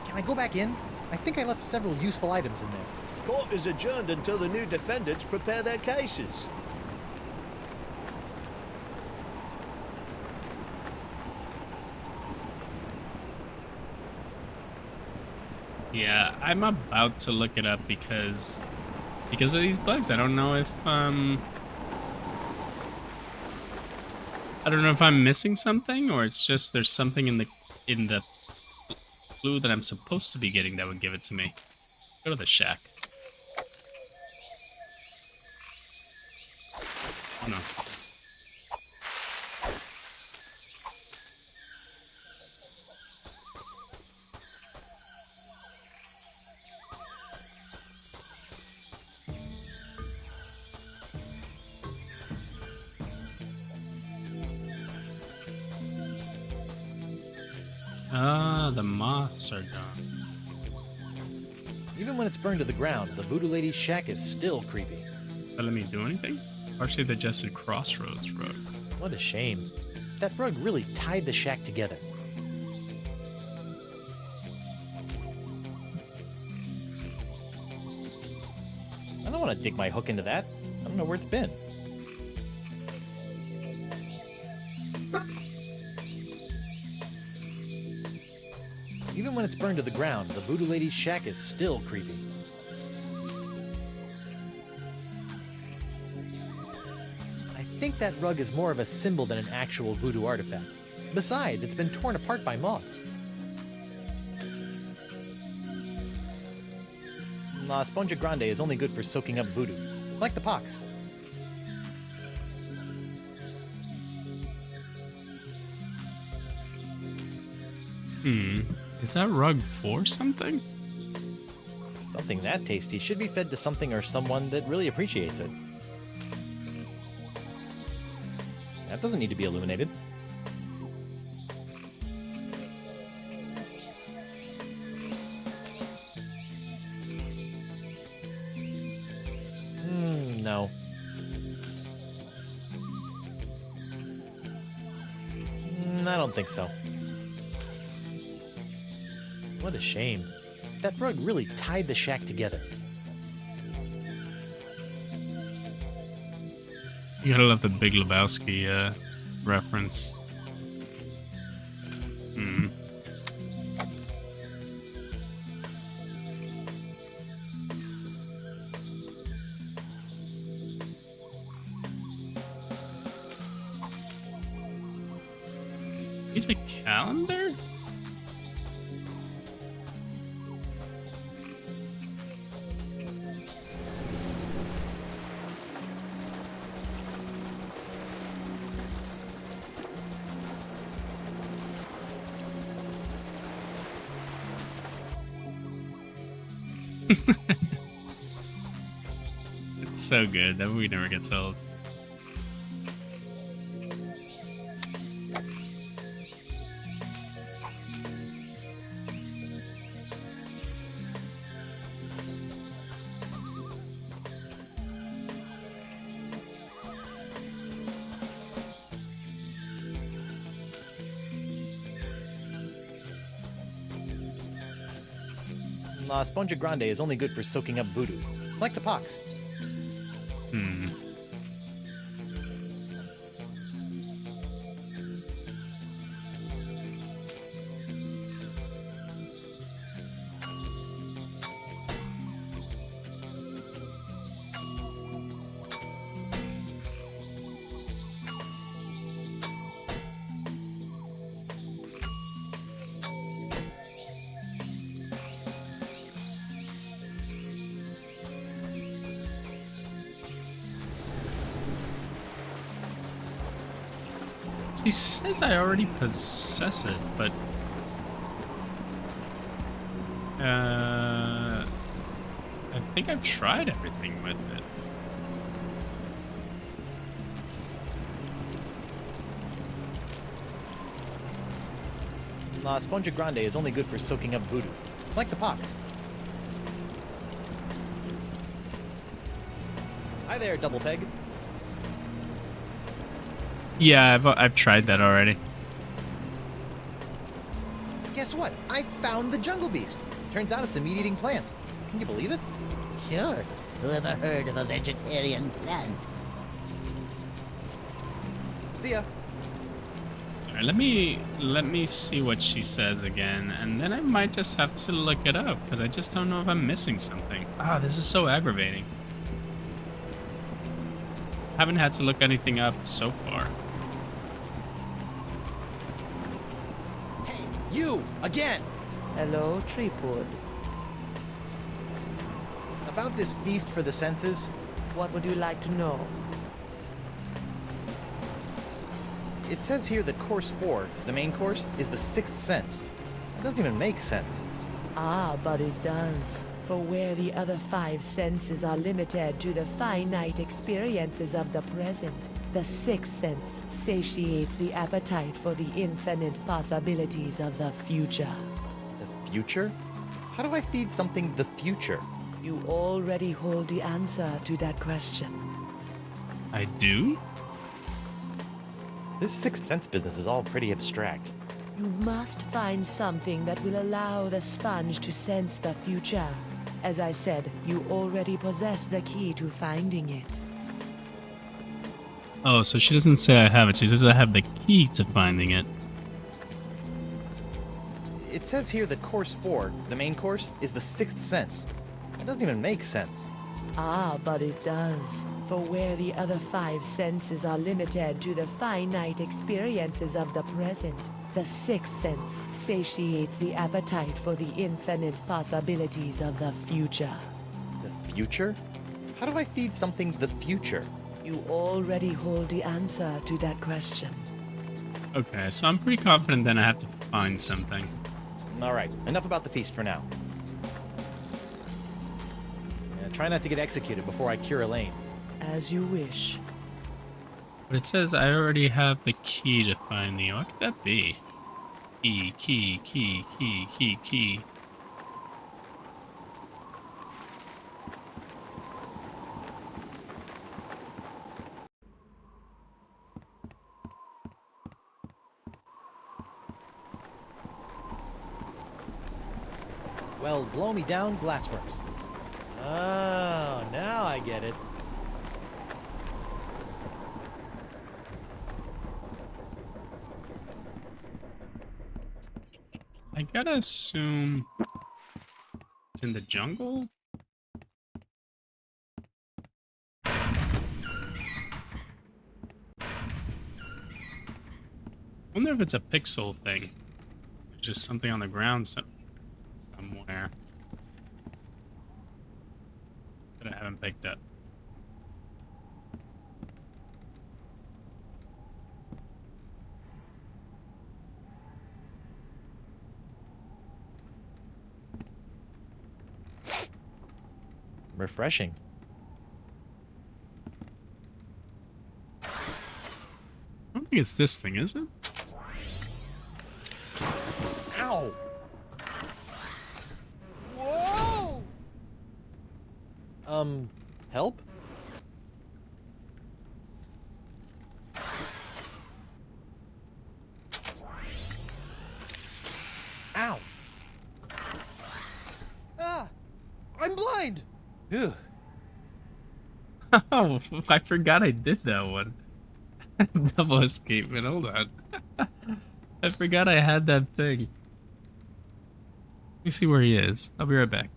Speaker 3: Can I go back in? I think I left several useful items in there.
Speaker 8: Court is adjourned until the new defendants prepare their cases.
Speaker 9: Yeah, I'm about to look it up because of these bugs. I don't know if I don't know if I'm missing something or it's just there's something in the clue that I'm supposed to be getting that would give it to me. Go to the shack. Oh no. Ah, the moths are gone.
Speaker 3: Even when it's burned to the ground, the Voodoo Lady's shack is still creepy.
Speaker 9: But let me do anything? Partially digested crossroads rug.
Speaker 3: What a shame. That rug really tied the shack together. I don't want to dig my hook into that. I don't know where it's been. Even when it's burned to the ground, the Voodoo Lady's shack is still creepy. I think that rug is more of a symbol than an actual voodoo artifact. Besides, it's been torn apart by moths. La Sponja Grande is only good for soaking up voodoo, like the pox.
Speaker 9: Is that rug for something?
Speaker 3: Something that tasty should be fed to something or someone that really appreciates it. That doesn't need to be illuminated. No. I don't think so. What a shame. That rug really tied the shack together.
Speaker 9: You gotta love the Big Lebowski reference. Hmm. Need a calendar? It's so good. That movie never gets old.
Speaker 3: La Esponja Grande is only good for soaking up voodoo. It's like the pox.
Speaker 9: Hmm. She says I already possess it, but I think I've tried everything with it.
Speaker 3: La Esponja Grande is only good for soaking up voodoo. It's like the pox. Hi there, Double Peg.
Speaker 9: Yeah, I've tried that already.
Speaker 3: Guess what? I found the Jungle Beast. Turns out it's a meat-eating plant. Can you believe it?
Speaker 7: Sure. Who ever heard of a vegetarian plant?
Speaker 3: See ya.
Speaker 9: All right, let me see what she says again, and then I might just have to look it up because I just don't know if I'm missing something. Ah, this is so aggravating. Haven't had to look anything up so far.
Speaker 3: Hey, you! Again!
Speaker 5: Hello, Treepwood.
Speaker 3: About this feast for the senses,
Speaker 5: What would you like to know?
Speaker 3: it says here that Course 4, the main course, is the Sixth Sense. It doesn't even make sense.
Speaker 5: Ah, but it does. For where the other 5 senses are limited to the finite experiences of the present, the sixth sense satiates the appetite for the infinite possibilities of the future.
Speaker 3: The future? How do I feed something the future?
Speaker 5: You already hold the answer to that question.
Speaker 9: I do?
Speaker 3: This Sixth Sense business is all pretty abstract.
Speaker 5: You must find something that will allow the sponge to sense the future. As I said, you already possess the key to finding it.
Speaker 9: Oh, so she doesn't say I have it. She says I have the key to finding it.
Speaker 3: It says here that Course 4, the main course, is the Sixth Sense. It doesn't even make sense.
Speaker 5: Ah, but it does. For where the other 5 senses are limited to the finite experiences of the present, the sixth sense satiates the appetite for the infinite possibilities of the future.
Speaker 3: The future? How do I feed something the future?
Speaker 5: You already hold the answer to that question.
Speaker 9: Okay, so I'm pretty confident then I have to find something.
Speaker 3: Alright, enough about the feast for now. Try not to get executed before I cure Elaine.
Speaker 5: As you wish.
Speaker 9: But it says I already have the key to find the... What could that be? Key.
Speaker 3: Well, blow me down, Glassworks. Oh, now I get it.
Speaker 9: I gotta assume it's in the jungle? I wonder if it's a pixel thing. Just something on the ground somewhere that I haven't picked up.
Speaker 3: Refreshing.
Speaker 9: I don't think it's this thing, is it?
Speaker 3: Ow!
Speaker 1: Whoa!
Speaker 3: Help? Ow! Ah! I'm blind! Ew.
Speaker 9: Oh, I forgot I did that one. Double escapement, hold on. I forgot I had that thing. Let me see where he is. I'll be right back.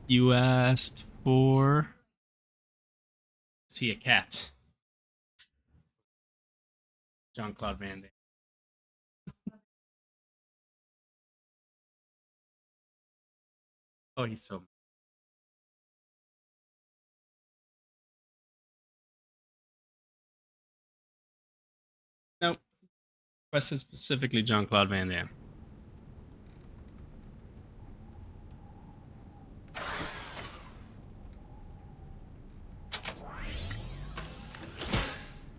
Speaker 9: You asked for... See a cat. Jean-Claude Van Damme. Oh, he's so... Nope. Requested specifically Jean-Claude Van Damme.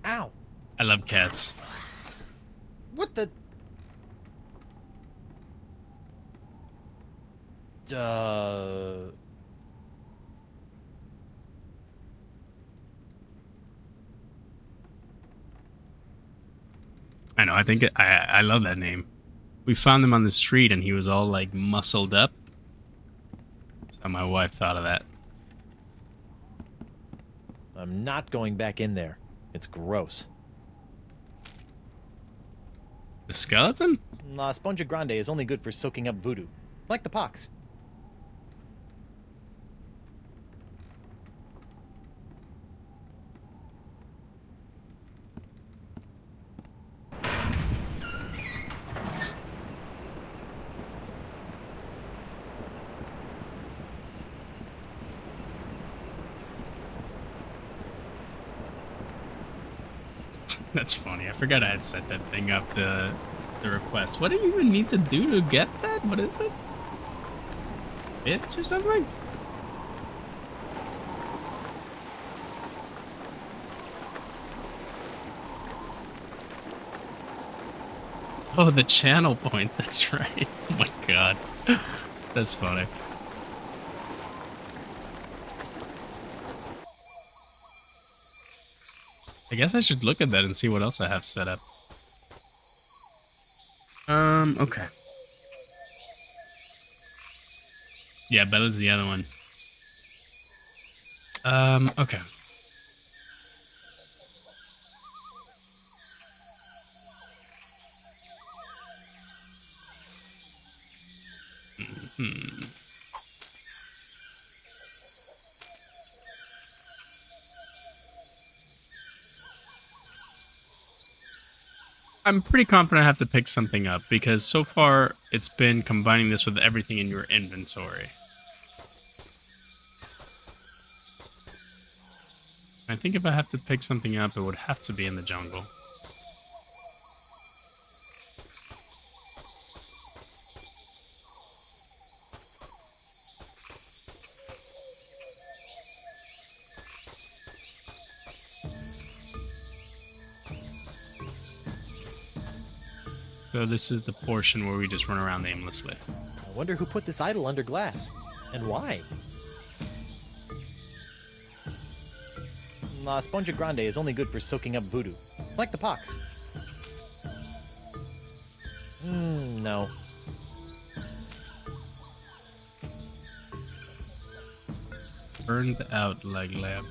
Speaker 3: Ow!
Speaker 9: I love cats.
Speaker 3: What the?
Speaker 9: I know, I think I love that name. We found him on the street and he was all like muscled up. So my wife thought of that.
Speaker 3: I'm not going back in there. It's gross.
Speaker 9: The skeleton?
Speaker 3: La Sponja Grande is only good for soaking up voodoo. Like the pox.
Speaker 9: That's funny. I forgot I had set that thing up, the request. What do you even need to do to get that? What is it? Bits or something? Oh, the channel points. That's right. Oh my god. That's funny. I guess I should look at that and see what else I have set up. Okay. Yeah, Bella's the other one. Okay. Hmm. I'm pretty confident I have to pick something up because so far it's been combining this with everything in your inventory. I think if I have to pick something up, it would have to be in the jungle. So this is the portion where we just run around aimlessly.
Speaker 3: I wonder who put this idol under glass, and why? La Esponja Grande is only good for soaking up voodoo, like the pox. No.
Speaker 9: Burned out leg lamp.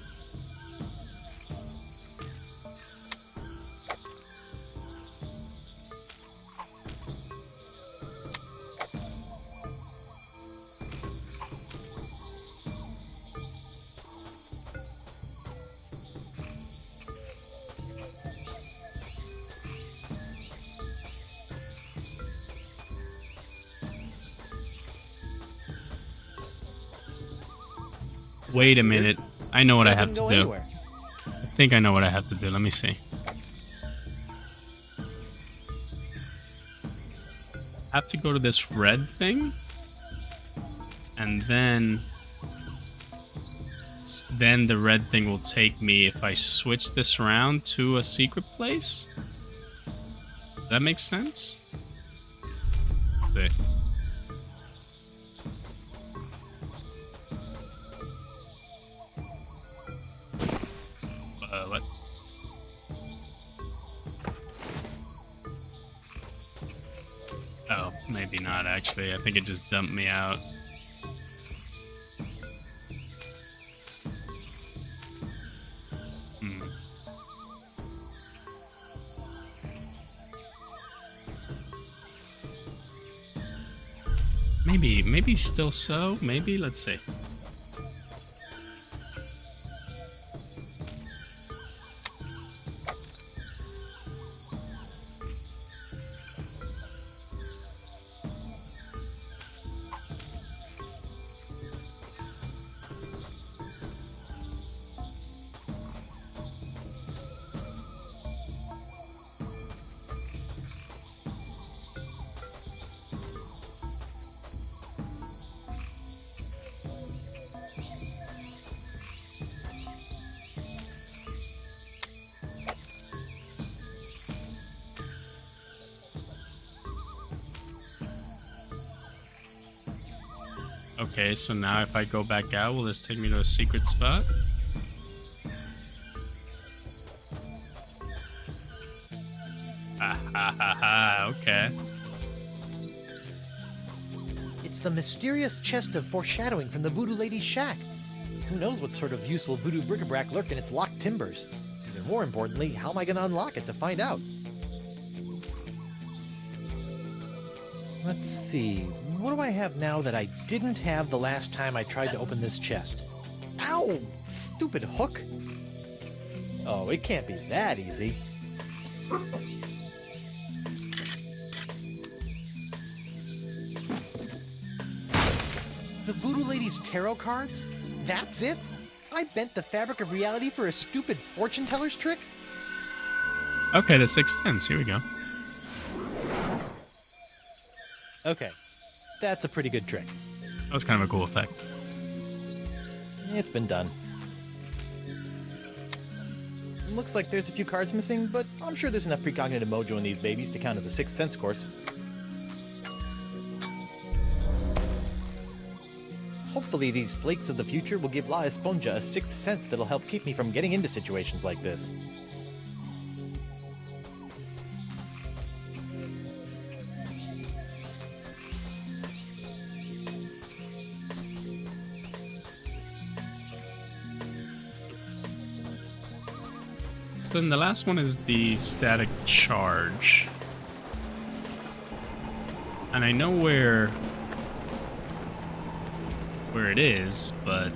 Speaker 9: Wait a minute. I know what I have to
Speaker 3: Go
Speaker 9: do.
Speaker 3: anywhere.
Speaker 9: I think I know what I have to do. Let me see. I have to go to this red thing. And then the red thing will take me if I switch this around to a secret place. Does that make sense? Let's see. What? Oh, maybe not actually. I think it just dumped me out. Maybe still so. Maybe, let's see. Okay, so now if I go back out, will this take me to a secret spot? Okay.
Speaker 3: It's the mysterious chest of foreshadowing from the Voodoo Lady's shack. Who knows what sort of useful voodoo bric-a-brac lurk in its locked timbers? Even more importantly, how am I going to unlock it to find out? Let's see, what do I have now that I didn't have the last time I tried to open this chest? Ow! Stupid hook! Oh, it can't be that easy. The Voodoo Lady's tarot cards? That's it? I bent the fabric of reality for a stupid fortune teller's trick?
Speaker 9: Okay, the Sixth Sense. Here we go.
Speaker 3: Okay, that's a pretty good trick.
Speaker 9: That was kind of a cool effect.
Speaker 3: It's been done. Looks like there's a few cards missing, but I'm sure there's enough precognitive mojo in these babies to count as a Sixth Sense course. Hopefully these flakes of the future will give La Esponja a sixth sense that'll help keep me from getting into situations like this.
Speaker 9: So then the last one is the static charge. And I know where it is, but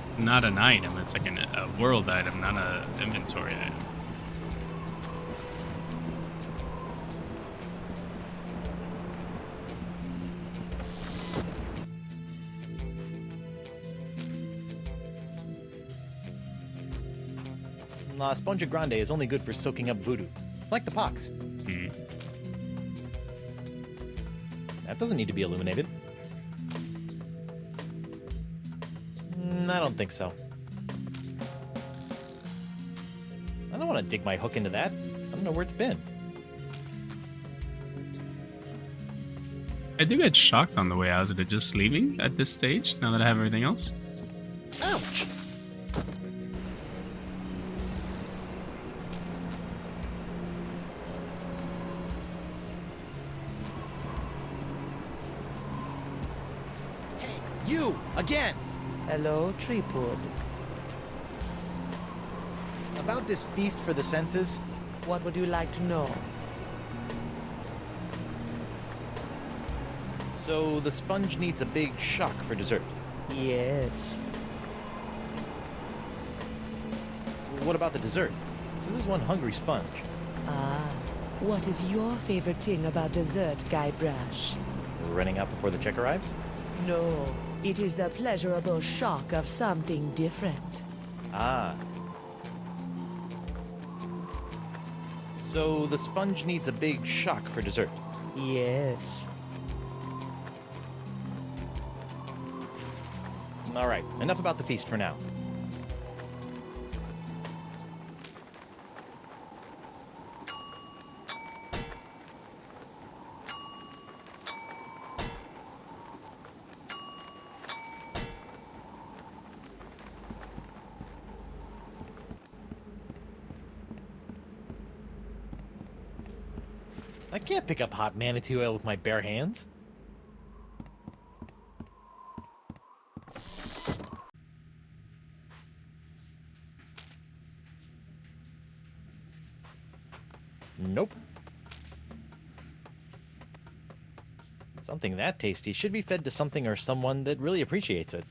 Speaker 9: it's not an item. It's like a world item, not an inventory item.
Speaker 3: La Esponja Grande is only good for soaking up voodoo, like the pox. That doesn't need to be illuminated. I don't think so. I don't want to dig my hook into that. I don't know where it's been.
Speaker 9: I do get shocked on the way out. Is it just leaving at this stage now that I have everything else?
Speaker 3: Ouch! Hey, you! Again!
Speaker 5: Hello, Treepood.
Speaker 3: About this feast for the senses?
Speaker 5: What would you like to know?
Speaker 3: So the sponge needs a big shock for dessert.
Speaker 5: Yes.
Speaker 3: What about the dessert? This is one hungry sponge.
Speaker 5: Ah, what is your favorite thing about dessert, Guybrush?
Speaker 3: Running out before the check arrives?
Speaker 5: No, it is the pleasurable shock of something different.
Speaker 3: Ah. So the sponge needs a big shock for dessert.
Speaker 5: Yes.
Speaker 3: All right, enough about the feast for now. I can't pick up hot manatee oil with my bare hands. Nope. Something that tasty should be fed to something or someone that really appreciates it.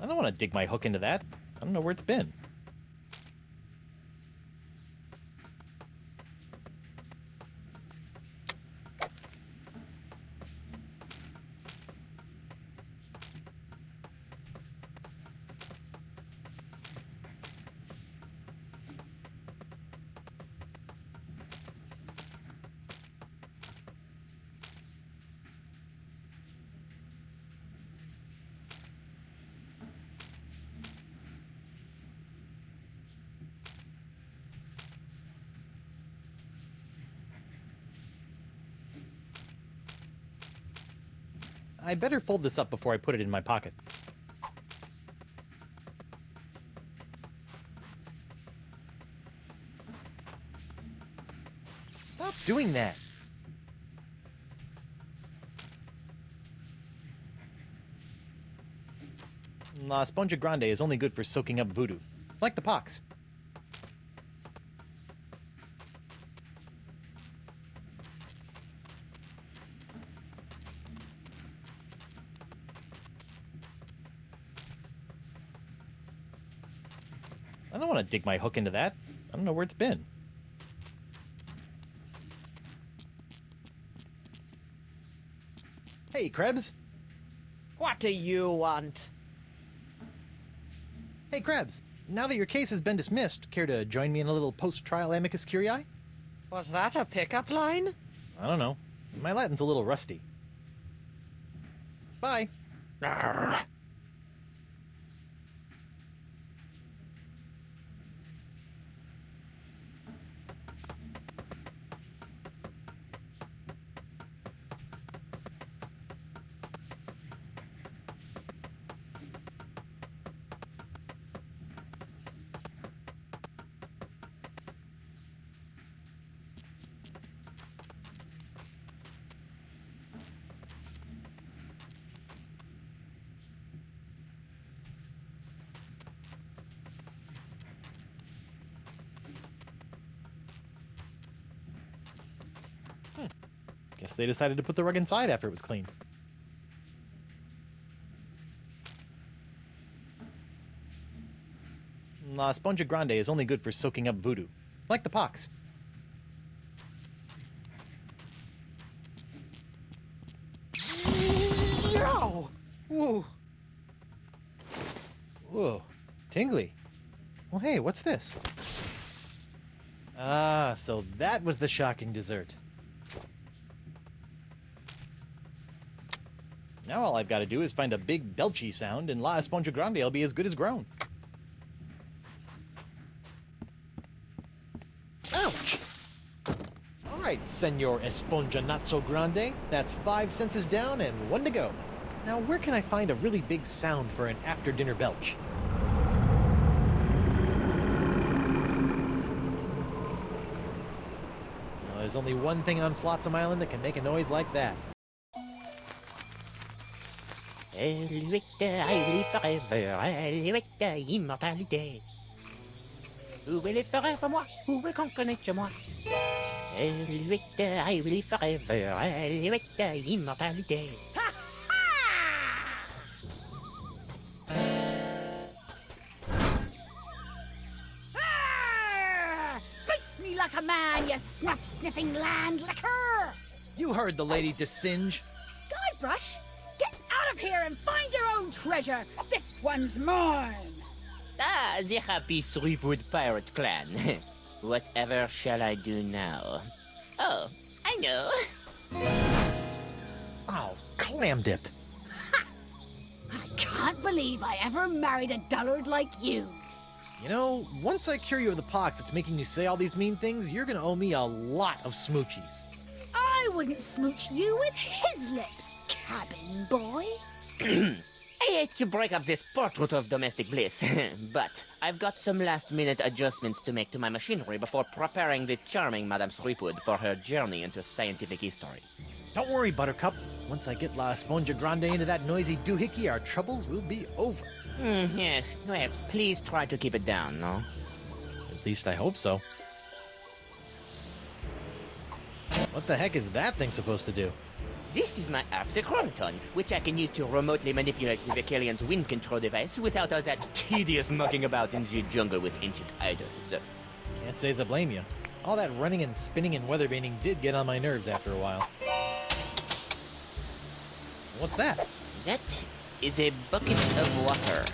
Speaker 3: I don't want to dig my hook into that. I don't know where it's been. I better fold this up before I put it in my pocket. Stop doing that! La Sponja Grande is only good for soaking up voodoo, like the pox. I don't want to dig my hook into that. I don't know where it's been. Hey, Krebs.
Speaker 5: What do you want?
Speaker 3: Hey, Krebs. Now that your case has been dismissed, care to join me in a little post-trial amicus curiae?
Speaker 5: Was that a pickup line?
Speaker 3: I don't know. My Latin's a little rusty. Bye.
Speaker 5: Arrgh.
Speaker 3: Guess they decided to put the rug inside after it was cleaned. La Sponja Grande is only good for soaking up voodoo, like the pox.
Speaker 5: No!
Speaker 3: Whoa. Whoa. Tingly. Well, hey, what's this? Ah, so that was the shocking dessert. Now all I've got to do is find a big belchy sound, and La Esponja Grande will be as good as grown. Ouch! Alright, Senor Esponja Not So Grande. That's 5 senses down and 1 to go. Now, where can I find a really big sound for an after-dinner belch? Well, there's only one thing on Flotsam Island that can make a noise like that.
Speaker 7: L8, I will forever. L8, immortalité. Où est les forêts pour moi? Où est qu'on connaît chez moi? L8, I will forever. L8, immortalité.
Speaker 1: Ah! Face me like a man, you snuff-sniffing land licker!
Speaker 3: You heard the lady, Desinge.
Speaker 1: Guybrush, get out of here and find your own treasure! This one's mine!
Speaker 7: Ah, the happy Threepwood Pirate Clan. Whatever shall I do now? Oh, I know.
Speaker 3: Oh, clam dip.
Speaker 1: I can't believe I ever married a dullard like you.
Speaker 3: You know, once I cure you of the pox that's making you say all these mean things, you're gonna owe me a lot of smoochies.
Speaker 1: I wouldn't smooch you with his lips, cabin boy.
Speaker 7: I hate to break up this portrait of domestic bliss, but I've got some last-minute adjustments to make to my machinery before preparing the charming Madame Threepwood for her journey into scientific history.
Speaker 3: Don't worry, Buttercup. Once I get La Esponja Grande into that noisy doohickey, our troubles will be over.
Speaker 7: Yes, well, please try to keep it down, no?
Speaker 3: At least I hope so. What the heck is that thing supposed to do?
Speaker 7: This is my Apsichronoton, which I can use to remotely manipulate the Vecalian's wind control device without all that tedious mucking about in the jungle with ancient idols.
Speaker 3: Can't say as I blame you. All that running and spinning and weathervaning did get on my nerves after a while. What's that?
Speaker 7: That is a bucket of water.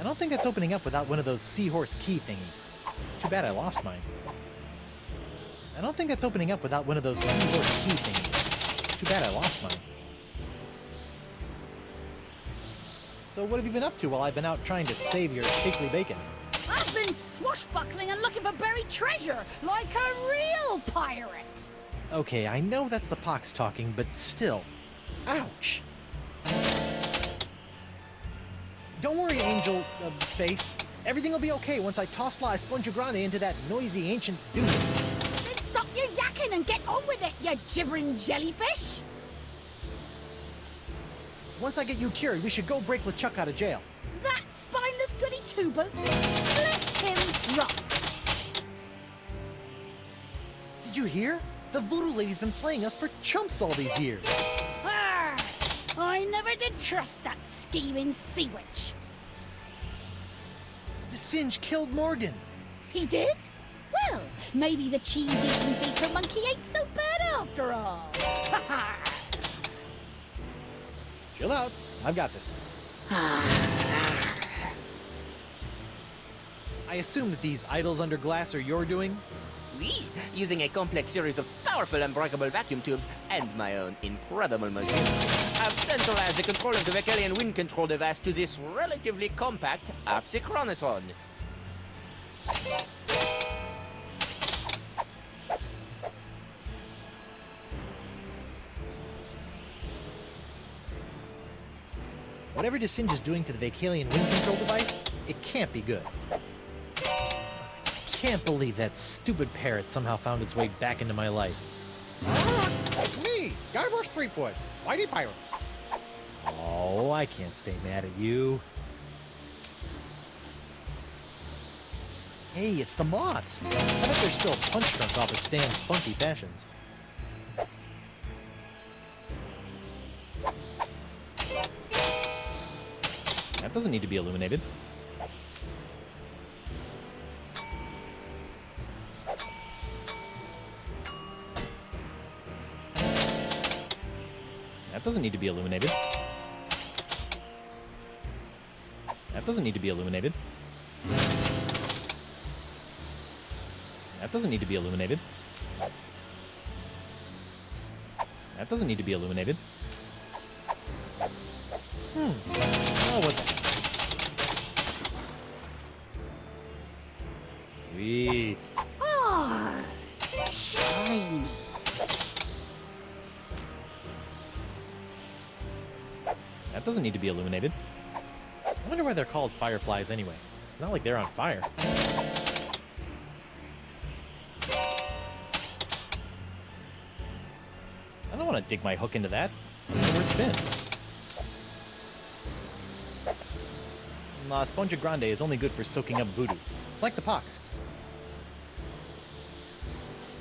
Speaker 3: I don't think that's opening up without one of those seahorse key thingies. Too bad I lost mine. I don't think that's opening up without one of those seahorse key thingies. Too bad I lost mine. So what have you been up to while I've been out trying to save your shapely bacon?
Speaker 1: I've been swashbuckling and looking for buried treasure, like a real pirate.
Speaker 3: Okay, I know that's the pox talking, but still. Ouch! Don't worry, Angel Face. Everything will be okay once I toss La Esponja Grande into that noisy ancient dude.
Speaker 1: Then stop your yakking and get on with it, you gibbering jellyfish!
Speaker 3: Once I get you cured, we should go break LeChuck out of jail.
Speaker 1: That spineless goody two-boots? Let him rot!
Speaker 3: Did you hear? The voodoo lady's been playing us for chumps all these years.
Speaker 1: Arr! I never did trust that scheming sea witch.
Speaker 3: Desinge killed Morgan.
Speaker 1: He did? Well, maybe the cheese-eating beaker monkey ain't so bad after all. Ha ha!
Speaker 3: Chill out. I've got this. I assume that these idols under glass are your doing?
Speaker 7: Oui, using a complex series of powerful unbreakable vacuum tubes and my own incredible machine, I've centralized the control of the Vecalian wind control device to this relatively compact Apsichronoton.
Speaker 3: Whatever Desinge is doing to the Vacalian wind control device, it can't be good. Can't believe that stupid parrot somehow found its way back into my life. It's me, Guybrush Threepwood, Mighty Pirate. Oh, I can't stay mad at you. Hey, it's the Moths. I bet they're still punch drunk off of Stan's funky fashions. That doesn't need to be illuminated. That doesn't need to be illuminated. That doesn't need to be illuminated. That doesn't need to be illuminated. That doesn't need to be illuminated. Oh, what the... Sweet.
Speaker 1: Ah,
Speaker 3: That doesn't need to be illuminated. I wonder why they're called fireflies anyway. It's not like they're on fire. I don't want to dig my hook into that. I don't know where it's been. La Esponja Grande is only good for soaking up voodoo, like the pox.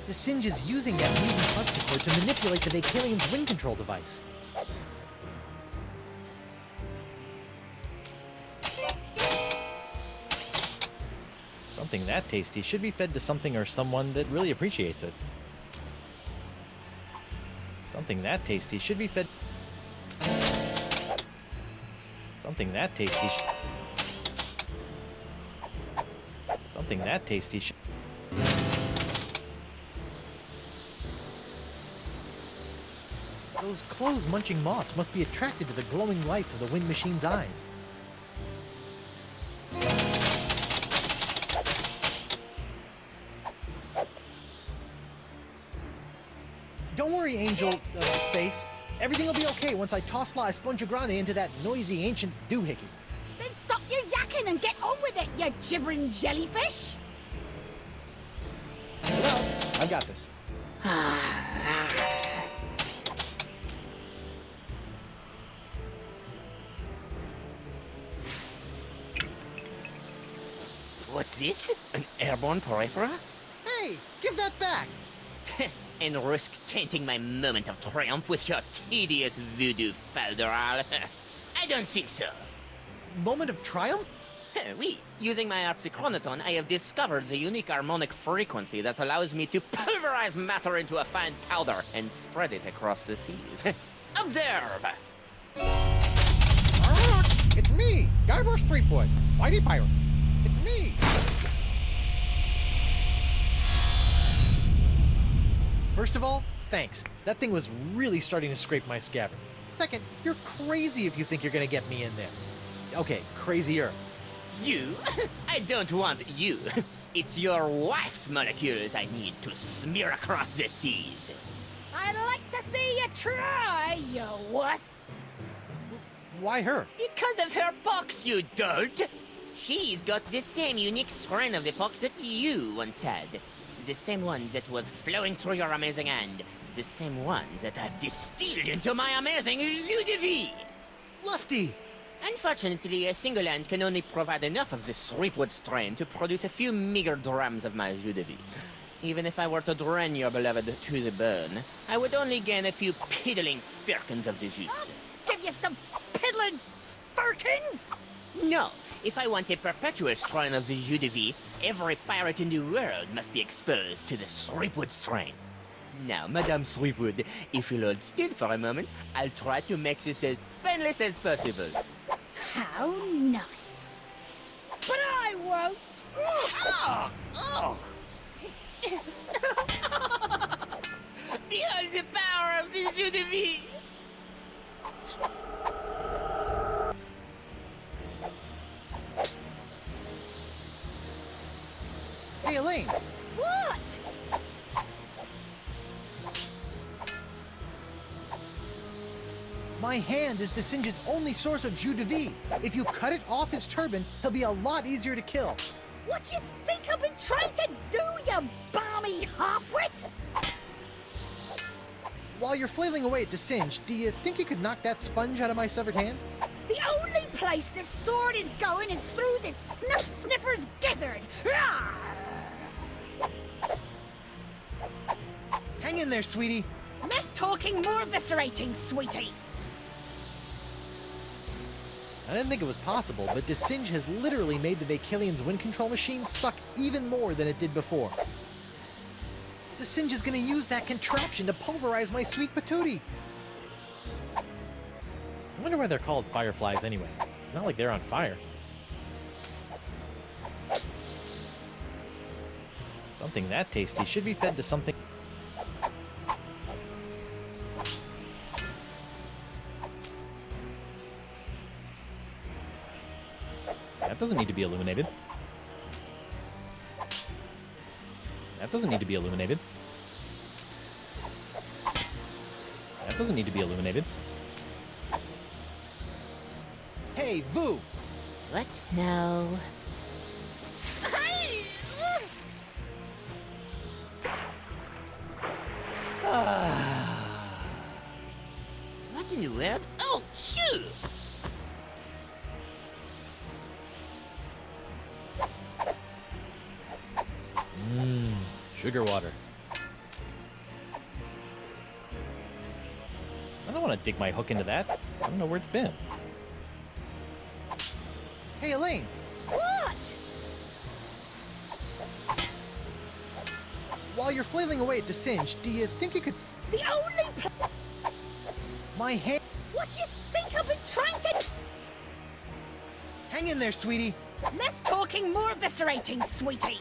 Speaker 3: Desinge is using that mutant harpsichord to manipulate the Vacalian's wind control device. Something that tasty should be fed to something or someone that really appreciates it. Something that tasty should be fed... Something that tasty Something that tasty Those clothes-munching moths must be attracted to the glowing lights of the wind machine's eyes. Don't worry, Angel Face. Everything will be okay once I toss La Esponja Grande into that noisy ancient doohickey.
Speaker 1: Then stop your yakking and get on with it, you gibbering jellyfish!
Speaker 3: Well, I've got this.
Speaker 7: What's this? An airborne porifera?
Speaker 3: Hey, give that back!
Speaker 7: And risk tainting my moment of triumph with your tedious voodoo falderal? I don't think so.
Speaker 3: Moment of triumph?
Speaker 7: Oui, using my harpsichronoton, I have discovered the unique harmonic frequency that allows me to pulverize matter into a fine powder and spread it across the seas. Observe!
Speaker 3: It's me, Guybrush Threepwood, Mighty Pirate. It's me! First of all, thanks. That thing was really starting to scrape my scabbard. Second, you're crazy if you think you're gonna get me in there. Okay, crazier.
Speaker 7: You? I don't want you. It's your wife's molecules I need to smear across the seas.
Speaker 1: I'd like to see you try, you wuss!
Speaker 3: Why her?
Speaker 7: Because of her pox, you dolt! She's got the same unique strain of the pox that you once had. The same one that was flowing through your amazing hand. The same one that I've distilled into my amazing jus de vie!
Speaker 3: Lefty!
Speaker 7: Unfortunately, a single hand can only provide enough of this Threepwood strain to produce a few meager drams of my jus de vie. Even if I were to drain your beloved to the bone, I would only gain a few piddling firkins of the juice.
Speaker 1: Give you some piddling firkins?
Speaker 7: No, if I want a perpetual strain of the jus de vie, every pirate in the world must be exposed to the Threepwood strain. Now, Madame Threepwood, if you'll hold still for a moment, I'll try to make this as painless as possible.
Speaker 1: How nice. But I won't!
Speaker 7: Oh! Oh! Behold the power of the jus de vie!
Speaker 3: Hey, Elaine!
Speaker 1: What?
Speaker 3: My hand is Desinge's only source of jus de vie. If you cut it off his turban, he'll be a lot easier to kill.
Speaker 1: What do you think I've been trying to do, you balmy halfwit?
Speaker 3: While you're flailing away at Desinge, do you think you could knock that sponge out of my severed hand?
Speaker 1: The only place this sword is going is through this sniffer's gizzard. Rawr!
Speaker 3: Hang in there, sweetie.
Speaker 1: Less talking, more eviscerating, sweetie.
Speaker 3: I didn't think it was possible, but Desinge has literally made the Vacalian's wind control machine suck even more than it did before. Desinge is gonna use that contraption to pulverize my sweet patootie. I wonder why they're called fireflies anyway. It's not like they're on fire. Something that tasty should be fed to something... That doesn't need to be illuminated. That doesn't need to be illuminated. That doesn't need to be illuminated. Hey, Vu!
Speaker 7: What? No. What in the world? Oh, shoot!
Speaker 3: Sugar water. I don't want to dig my hook into that. I don't know where it's been. Hey, Elaine!
Speaker 1: What?
Speaker 3: While you're flailing away at Singe, do you think you could...
Speaker 1: The only
Speaker 3: My hand...
Speaker 1: What do you think I've been trying to...
Speaker 3: Hang in there, sweetie!
Speaker 1: Less talking, more eviscerating, sweetie.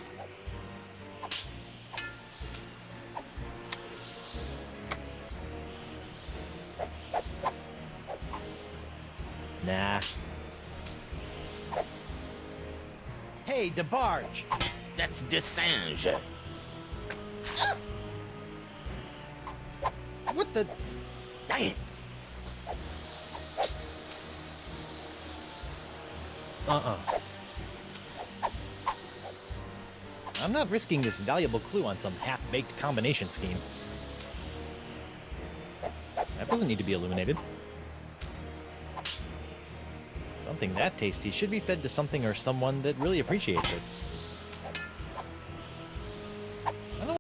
Speaker 3: Nah. Hey, DeBarge!
Speaker 7: That's the singe.
Speaker 3: What the...
Speaker 7: Science.
Speaker 3: I'm not risking this valuable clue on some half-baked combination scheme. That doesn't need to be illuminated. Something that tasty should be fed to something or someone that really appreciates it.